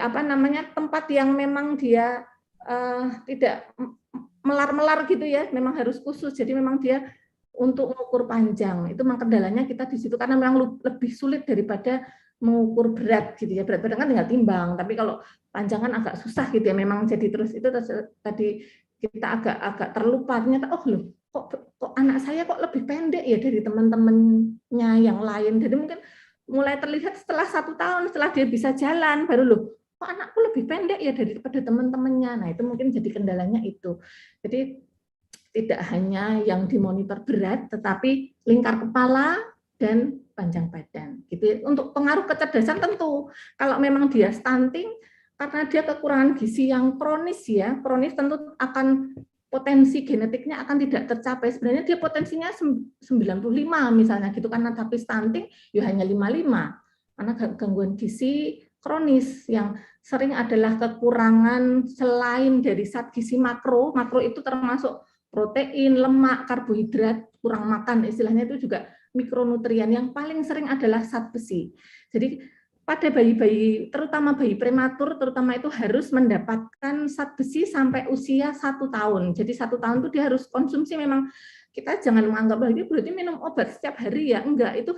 tempat yang memang dia tidak melar-melar gitu ya, memang harus khusus. Jadi memang dia untuk mengukur panjang itu memang kendalanya kita di situ karena memang lebih sulit daripada mengukur berat gitu ya. Berat badan kan tinggal timbang, tapi kalau panjang kan agak susah gitu ya. Memang jadi terus itu tadi kita agak terlupa ternyata kok anak saya kok lebih pendek ya dari teman-temannya yang lain. Jadi mungkin mulai terlihat setelah 1 tahun setelah dia bisa jalan baru kok anakku lebih pendek ya daripada teman-temannya. Nah, itu mungkin jadi kendalanya itu. Jadi tidak hanya yang dimonitor berat, tetapi lingkar kepala dan panjang badan. Gitu. Untuk pengaruh kecerdasan tentu, kalau memang dia stunting, karena dia kekurangan gizi yang kronis ya, kronis tentu akan potensi genetiknya akan tidak tercapai. Sebenarnya dia potensinya 95 misalnya gitu, karena tapi stunting ya hanya 55. Karena gangguan gizi kronis yang sering adalah kekurangan selain dari zat gizi makro itu termasuk protein, lemak, karbohidrat, kurang makan istilahnya itu juga mikronutrien. Yang paling sering adalah zat besi. Jadi pada bayi-bayi, terutama bayi prematur, terutama itu harus mendapatkan zat besi sampai usia 1 tahun. Jadi 1 tahun itu dia harus konsumsi memang. Kita jangan menganggap bahwa ini berarti minum obat setiap hari ya, enggak, itu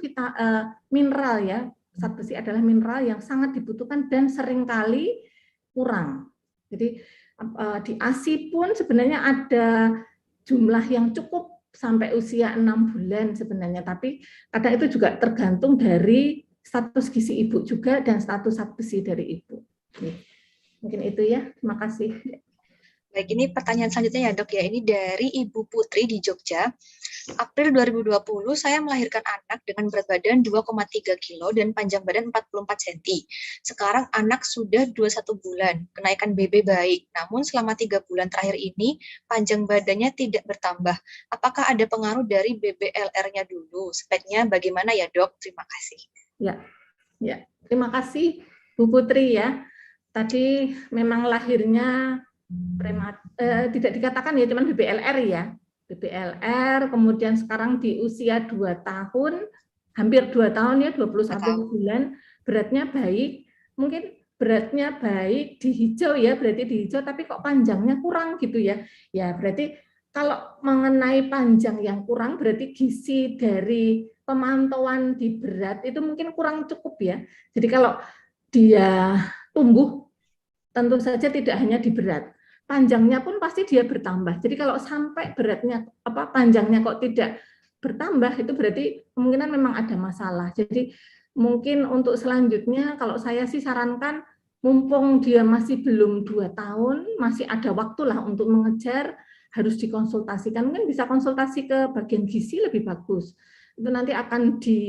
mineral ya. Zat besi adalah mineral yang sangat dibutuhkan dan seringkali kurang. Jadi di ASI pun sebenarnya ada jumlah yang cukup sampai usia 6 bulan sebenarnya, tapi kadang itu juga tergantung dari status gizi ibu juga dan status zat besi dari ibu. Mungkin itu ya, terima kasih. Baik, ini pertanyaan selanjutnya ya dok ya, ini dari Ibu Putri di Jogja. April 2020 saya melahirkan anak dengan berat badan 2,3 kilo dan panjang badan 44 cm. Sekarang anak sudah 21 bulan, kenaikan BB baik. Namun selama 3 bulan terakhir ini panjang badannya tidak bertambah. Apakah ada pengaruh dari BBLR-nya dulu? Speknya bagaimana ya dok? Terima kasih. Ya, terima kasih Bu Putri ya. Tadi memang lahirnya tidak dikatakan ya, cuman BBLR ya. BBLR, kemudian sekarang di usia 2 tahun, hampir 2 tahun ya, 21 bulan, beratnya baik, mungkin beratnya baik di hijau ya, berarti di hijau, tapi kok panjangnya kurang gitu ya. Ya berarti kalau mengenai panjang yang kurang, berarti gizi dari pemantauan di berat itu mungkin kurang cukup ya. Jadi kalau dia tumbuh, tentu saja tidak hanya di berat, panjangnya pun pasti dia bertambah. Jadi kalau sampai beratnya panjangnya kok tidak bertambah, itu berarti kemungkinan memang ada masalah. Jadi mungkin untuk selanjutnya kalau saya sih sarankan, mumpung dia masih belum 2 tahun, masih ada waktu lah untuk mengejar, harus dikonsultasikan. Mungkin bisa konsultasi ke bagian gizi lebih bagus. Itu nanti akan di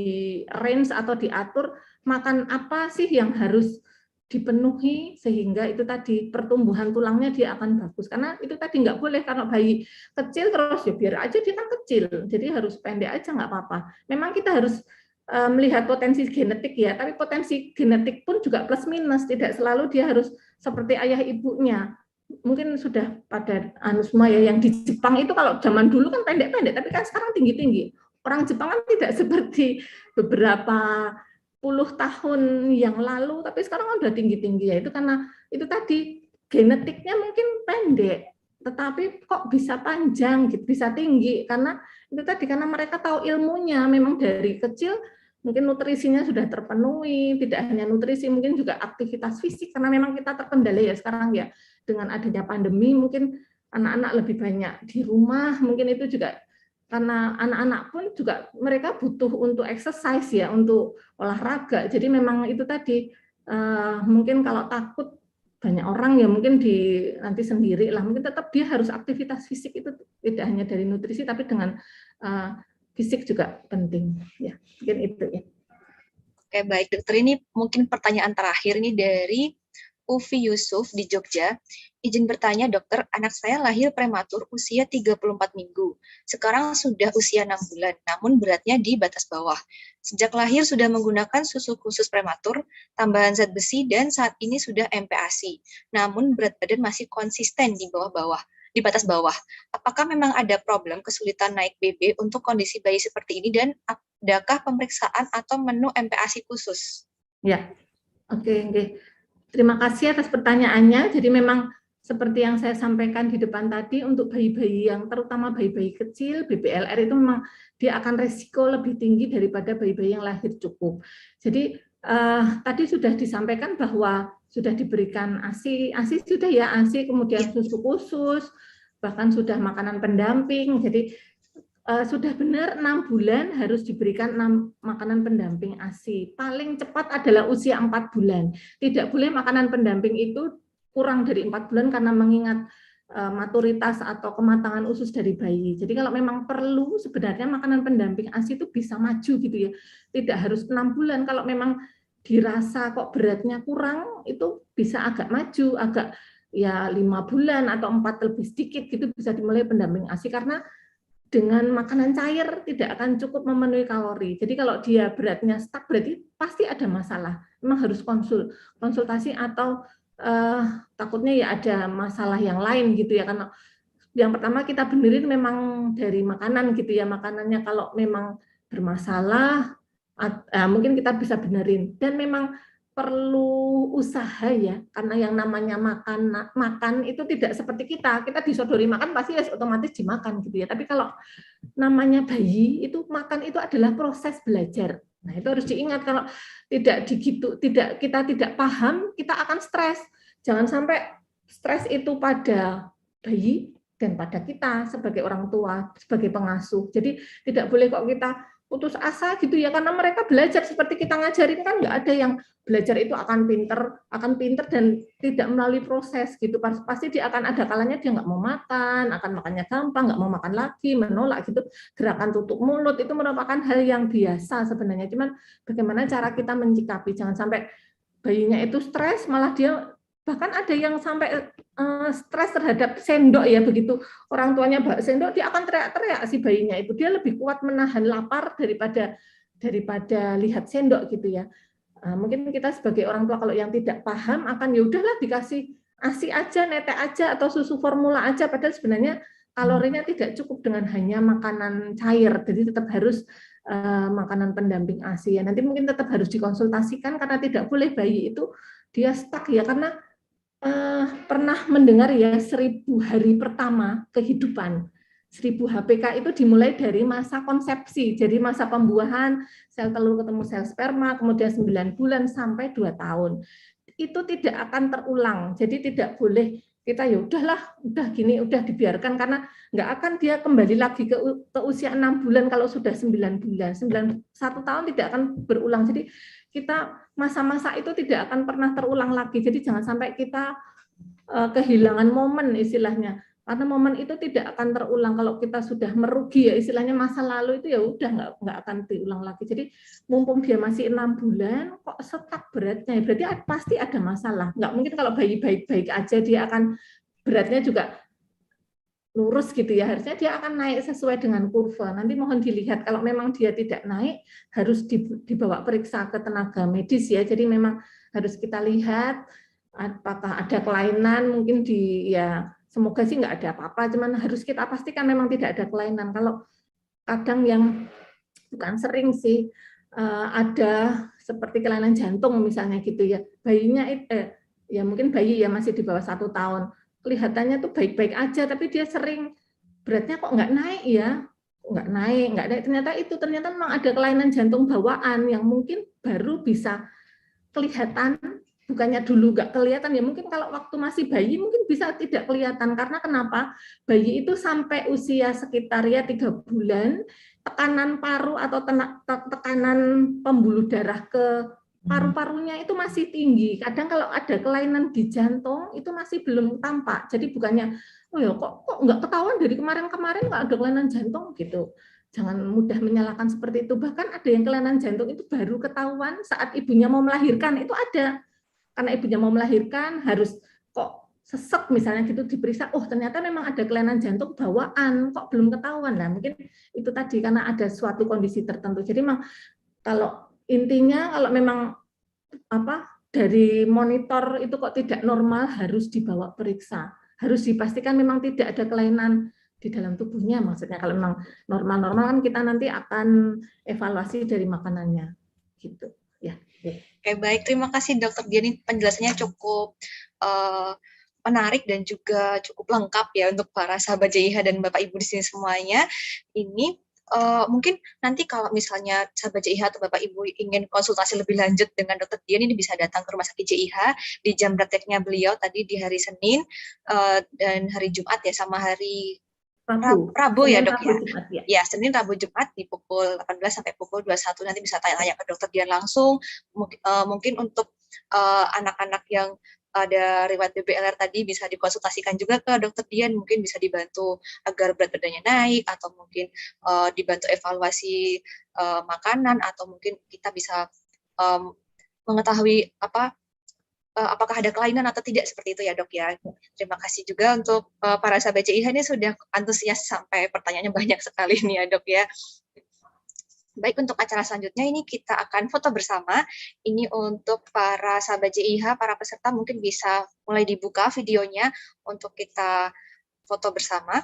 range atau diatur makan apa sih yang harus dipenuhi sehingga itu tadi pertumbuhan tulangnya dia akan bagus, karena itu tadi nggak boleh kalau bayi kecil terus ya biar aja dia kan kecil, jadi harus pendek aja nggak apa-apa. Memang kita harus melihat potensi genetik ya, tapi potensi genetik pun juga plus minus, tidak selalu dia harus seperti ayah ibunya. Mungkin sudah pada semua ya, yang di Jepang itu kalau zaman dulu kan pendek-pendek, tapi kan sekarang tinggi-tinggi. Orang Jepang kan tidak seperti beberapa puluh tahun yang lalu, tapi sekarang kan udah tinggi-tinggi ya. Itu karena itu tadi genetiknya mungkin pendek, tetapi kok bisa panjang, gitu, bisa tinggi, karena itu tadi karena mereka tahu ilmunya, memang dari kecil mungkin nutrisinya sudah terpenuhi, tidak hanya nutrisi, mungkin juga aktivitas fisik, karena memang kita terkendali ya sekarang ya, dengan adanya pandemi, mungkin anak-anak lebih banyak di rumah, mungkin itu juga karena anak-anak pun juga mereka butuh untuk exercise ya, untuk olahraga, jadi memang itu tadi, mungkin kalau takut banyak orang ya mungkin nanti sendiri lah, mungkin tetap dia harus aktivitas fisik, itu tidak hanya dari nutrisi, tapi dengan fisik juga penting ya, mungkin itu ya. Oke, baik dokter, ini mungkin pertanyaan terakhir nih dari Ufi Yusuf di Jogja. Izin bertanya dokter, anak saya lahir prematur usia 34 minggu. Sekarang sudah usia 6 bulan, namun beratnya di batas bawah. Sejak lahir sudah menggunakan susu khusus prematur, tambahan zat besi, dan saat ini sudah MPASI. Namun berat badan masih konsisten di batas bawah. Apakah memang ada problem kesulitan naik BB untuk kondisi bayi seperti ini, dan adakah pemeriksaan atau menu MPASI khusus? Ya, oke. Terima kasih atas pertanyaannya. Jadi memang seperti yang saya sampaikan di depan tadi, untuk bayi-bayi yang terutama bayi-bayi kecil, BBLR itu memang dia akan resiko lebih tinggi daripada bayi-bayi yang lahir cukup. Jadi tadi sudah disampaikan bahwa sudah diberikan ASI sudah ya, ASI, kemudian susu khusus, bahkan sudah makanan pendamping. Jadi sudah benar 6 bulan harus diberikan makanan pendamping ASI. Paling cepat adalah usia 4 bulan. Tidak boleh makanan pendamping itu kurang dari 4 bulan karena mengingat maturitas atau kematangan usus dari bayi. Jadi kalau memang perlu, sebenarnya makanan pendamping ASI itu bisa maju gitu ya. Tidak harus 6 bulan. Kalau memang dirasa kok beratnya kurang, itu bisa agak maju, agak ya 5 bulan atau 4 lebih sedikit gitu bisa dimulai pendamping ASI, karena dengan makanan cair tidak akan cukup memenuhi kalori. Jadi kalau dia beratnya stuck, berarti pasti ada masalah. Memang harus konsultasi atau takutnya ya ada masalah yang lain gitu ya. Karena yang pertama kita benerin memang dari makanan gitu ya. Makanannya kalau memang bermasalah, mungkin kita bisa benerin. Dan memang perlu usaha ya, karena yang namanya makan itu tidak seperti kita disodori makan pasti ya otomatis dimakan gitu ya. Tapi kalau namanya bayi itu makan itu adalah proses belajar. Nah, itu harus diingat, kalau kita tidak paham, kita akan stres. Jangan sampai stres itu pada bayi dan pada kita sebagai orang tua, sebagai pengasuh. Jadi tidak boleh kok kita putus asa gitu ya, karena mereka belajar seperti kita ngajarin kan, nggak ada yang belajar itu akan pinter dan tidak melalui proses gitu. Pasti dia akan ada kalanya dia nggak mau makan, akan makannya gampang, nggak mau makan lagi, menolak gitu. Gerakan tutup mulut itu merupakan hal yang biasa sebenarnya. Cuman bagaimana cara kita menyikapi, jangan sampai bayinya itu stres, malah dia bahkan ada yang sampai stres terhadap sendok ya, begitu orang tuanya bawa sendok dia akan teriak-teriak si bayinya itu, dia lebih kuat menahan lapar daripada lihat sendok gitu ya. Mungkin kita sebagai orang tua kalau yang tidak paham akan ya udahlah dikasih ASI aja, netek aja atau susu formula aja, padahal sebenarnya kalorinya tidak cukup dengan hanya makanan cair, jadi tetap harus makanan pendamping ASI ya. Nanti mungkin tetap harus dikonsultasikan karena tidak boleh bayi itu dia stuck ya, karena pernah mendengar ya 1000 hari pertama kehidupan. 1000 HPK itu dimulai dari masa konsepsi, jadi masa pembuahan, sel telur ketemu sel sperma, kemudian 9 bulan sampai 2 tahun. Itu tidak akan terulang, jadi tidak boleh kita ya udahlah, udah gini, udah dibiarkan, karena nggak akan dia kembali lagi ke usia 6 bulan kalau sudah 9 bulan. 1 tahun tidak akan berulang, jadi kita masa-masa itu tidak akan pernah terulang lagi, jadi jangan sampai kita kehilangan momen istilahnya. Karena momen itu tidak akan terulang. Kalau kita sudah merugi ya istilahnya masa lalu itu ya udah nggak akan diulang lagi. Jadi mumpung dia masih 6 bulan kok stuck beratnya, berarti pasti ada masalah. Nggak mungkin kalau bayi baik-baik aja dia akan beratnya juga lurus gitu ya, harusnya dia akan naik sesuai dengan kurva. Nanti mohon dilihat kalau memang dia tidak naik, harus dibawa periksa ke tenaga medis ya. Jadi memang harus kita lihat apakah ada kelainan, mungkin ya semoga sih nggak ada apa-apa, cuman harus kita pastikan memang tidak ada kelainan. Kalau kadang yang bukan sering sih ada seperti kelainan jantung misalnya gitu ya, bayinya ya mungkin bayi ya masih di bawah 1 tahun, kelihatannya tuh baik-baik aja, tapi dia sering beratnya kok nggak naik ya, nggak naik, ternyata memang ada kelainan jantung bawaan yang mungkin baru bisa kelihatan, bukannya dulu nggak kelihatan ya, mungkin kalau waktu masih bayi mungkin bisa tidak kelihatan, karena kenapa? Bayi itu sampai usia sekitar ya 3 bulan, tekanan paru atau tekanan pembuluh darah ke paru-parunya itu masih tinggi. Kadang kalau ada kelainan di jantung itu masih belum tampak. Jadi bukannya oh ya kok nggak ketahuan dari kemarin-kemarin nggak ada kelainan jantung gitu. Jangan mudah menyalahkan seperti itu. Bahkan ada yang kelainan jantung itu baru ketahuan saat ibunya mau melahirkan, itu ada. Karena ibunya mau melahirkan harus kok sesek misalnya gitu diperiksa, oh ternyata memang ada kelainan jantung bawaan, kok belum ketahuan. Nah mungkin itu tadi karena ada suatu kondisi tertentu. Jadi memang kalau intinya kalau memang dari monitor itu kok tidak normal, harus dibawa periksa, harus dipastikan memang tidak ada kelainan di dalam tubuhnya. Maksudnya kalau memang normal-normal kan kita nanti akan evaluasi dari makanannya gitu ya. Oke, baik, terima kasih Dokter Dian, penjelasannya cukup menarik dan juga cukup lengkap ya untuk para sahabat JIH dan Bapak Ibu di sini semuanya. Ini mungkin nanti kalau misalnya sahabat JIH atau Bapak Ibu ingin konsultasi lebih lanjut dengan Dokter Dian, ini bisa datang ke Rumah Sakit JIH di jam prakteknya beliau tadi di hari Senin dan hari Jumat ya, sama hari Rabu ya Dok ya? Ya, Senin, Rabu, Jumat di pukul 18 sampai pukul 21, nanti bisa tanya-tanya ke Dokter Dian langsung. Mungkin untuk anak-anak yang ada riwayat BBLR tadi bisa dikonsultasikan juga ke Dokter Dian, mungkin bisa dibantu agar berat badannya naik, atau mungkin dibantu evaluasi makanan, atau mungkin kita bisa mengetahui apakah ada kelainan atau tidak, seperti itu ya Dok ya. Terima kasih juga untuk para sahabat JIH ini sudah antusias sampai pertanyaannya banyak sekali nih ya Dok ya. Baik, untuk acara selanjutnya ini kita akan foto bersama. Ini untuk para sahabat JIH, para peserta mungkin bisa mulai dibuka videonya untuk kita foto bersama.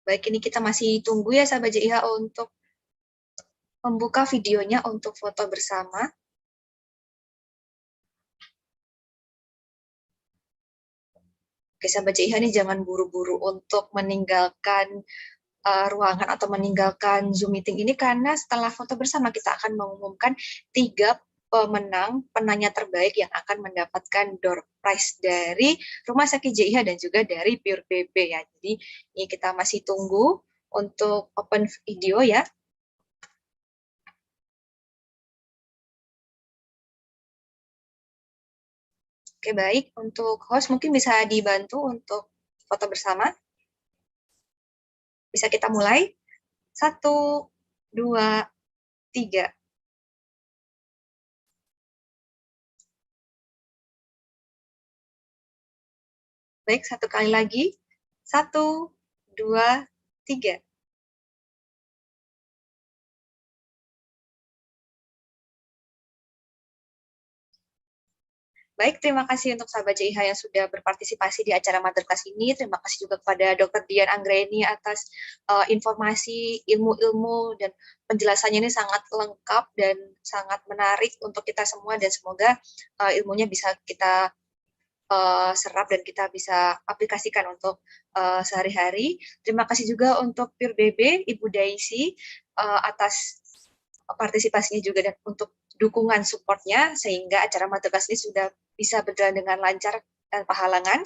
Baik, ini kita masih tunggu ya sahabat JIH untuk membuka videonya untuk foto bersama. Oke, sahabat JIH ini jangan buru-buru untuk meninggalkan ruangan atau meninggalkan Zoom meeting ini, karena setelah foto bersama kita akan mengumumkan 3 pemenang penanya terbaik yang akan mendapatkan door prize dari Rumah Sakit JIH dan juga dari Pure BB ya. Jadi ini kita masih tunggu untuk open video ya. Oke, baik, untuk host mungkin bisa dibantu untuk foto bersama. Bisa kita mulai. 1, 2, 3. Baik, satu kali lagi. 1, 2, 3. Baik, terima kasih untuk sahabat JIH yang sudah berpartisipasi di acara Masterclass ini. Terima kasih juga kepada Dr. Dian Anggreni atas informasi, ilmu-ilmu, dan penjelasannya ini sangat lengkap dan sangat menarik untuk kita semua, dan semoga ilmunya bisa kita serap dan kita bisa aplikasikan untuk sehari-hari. Terima kasih juga untuk Pure BB, Ibu Daisy, atas partisipasinya juga dan untuk dukungan supportnya, sehingga acara Masterclass ini sudah bisa berjalan dengan lancar tanpa halangan.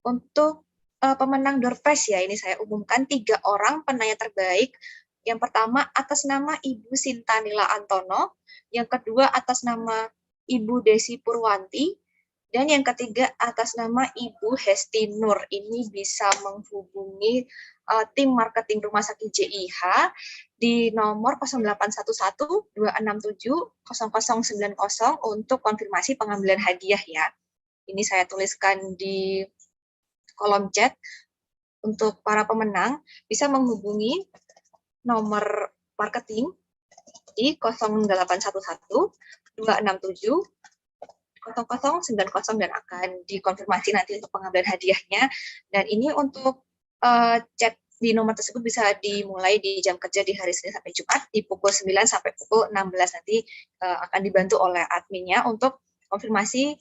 Untuk pemenang door prize ya, ini saya umumkan 3 orang penanya terbaik. Yang pertama atas nama Ibu Sintanila Antono, yang kedua atas nama Ibu Desi Purwanti, dan yang ketiga atas nama Ibu Hesti Nur. Ini bisa menghubungi tim marketing Rumah Sakit JIH di nomor 0811 267 0090 untuk konfirmasi pengambilan hadiah ya. Ini saya tuliskan di kolom chat. Untuk para pemenang bisa menghubungi nomor marketing di 0811 267 0090 dan akan dikonfirmasi nanti untuk pengambilan hadiahnya. Dan ini untuk chat di nomor tersebut bisa dimulai di jam kerja di hari Senin sampai Jumat di pukul 9 sampai pukul 16 nanti akan dibantu oleh adminnya untuk konfirmasi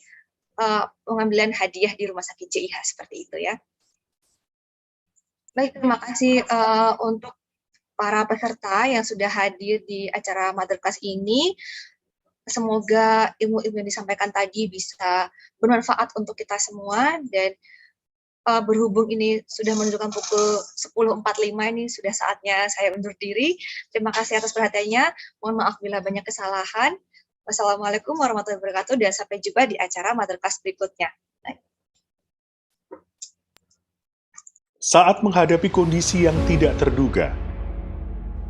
pengambilan hadiah di Rumah Sakit JIH seperti itu ya. Baik, terima kasih untuk para peserta yang sudah hadir di acara Motherclass ini. Semoga ilmu-ilmu yang disampaikan tadi bisa bermanfaat untuk kita semua dan berhubung ini sudah menunjukkan pukul 10.45 ini sudah saatnya saya undur diri. Terima kasih atas perhatiannya. Mohon maaf bila banyak kesalahan. Wassalamualaikum warahmatullahi wabarakatuh dan sampai jumpa di acara Motherclass berikutnya. Saat menghadapi kondisi yang tidak terduga,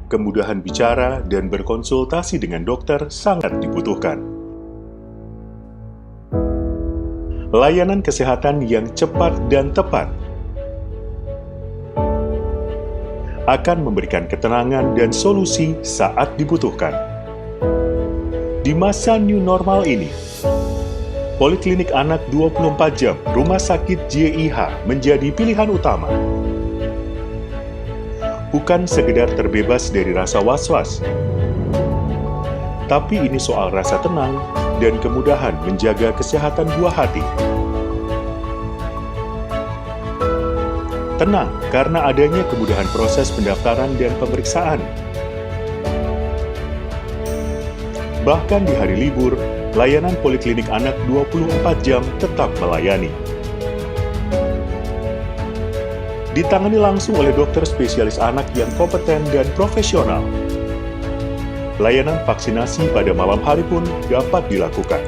kemudahan bicara dan berkonsultasi dengan dokter sangat dibutuhkan. Layanan kesehatan yang cepat dan tepat akan memberikan ketenangan dan solusi saat dibutuhkan. Di masa new normal ini, Poliklinik Anak 24 Jam Rumah Sakit JIH menjadi pilihan utama. Bukan sekedar terbebas dari rasa was-was, tapi ini soal rasa tenang dan kemudahan menjaga kesehatan buah hati. Tenang karena adanya kemudahan proses pendaftaran dan pemeriksaan. Bahkan di hari libur, layanan Poliklinik Anak 24 jam tetap melayani. Ditangani langsung oleh dokter spesialis anak yang kompeten dan profesional. Layanan vaksinasi pada malam hari pun dapat dilakukan.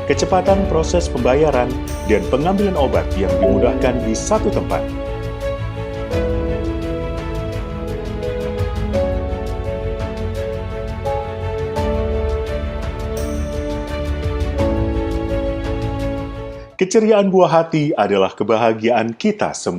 Kecepatan proses pembayaran dan pengambilan obat yang dimudahkan di satu tempat. Keceriaan buah hati adalah kebahagiaan kita semua.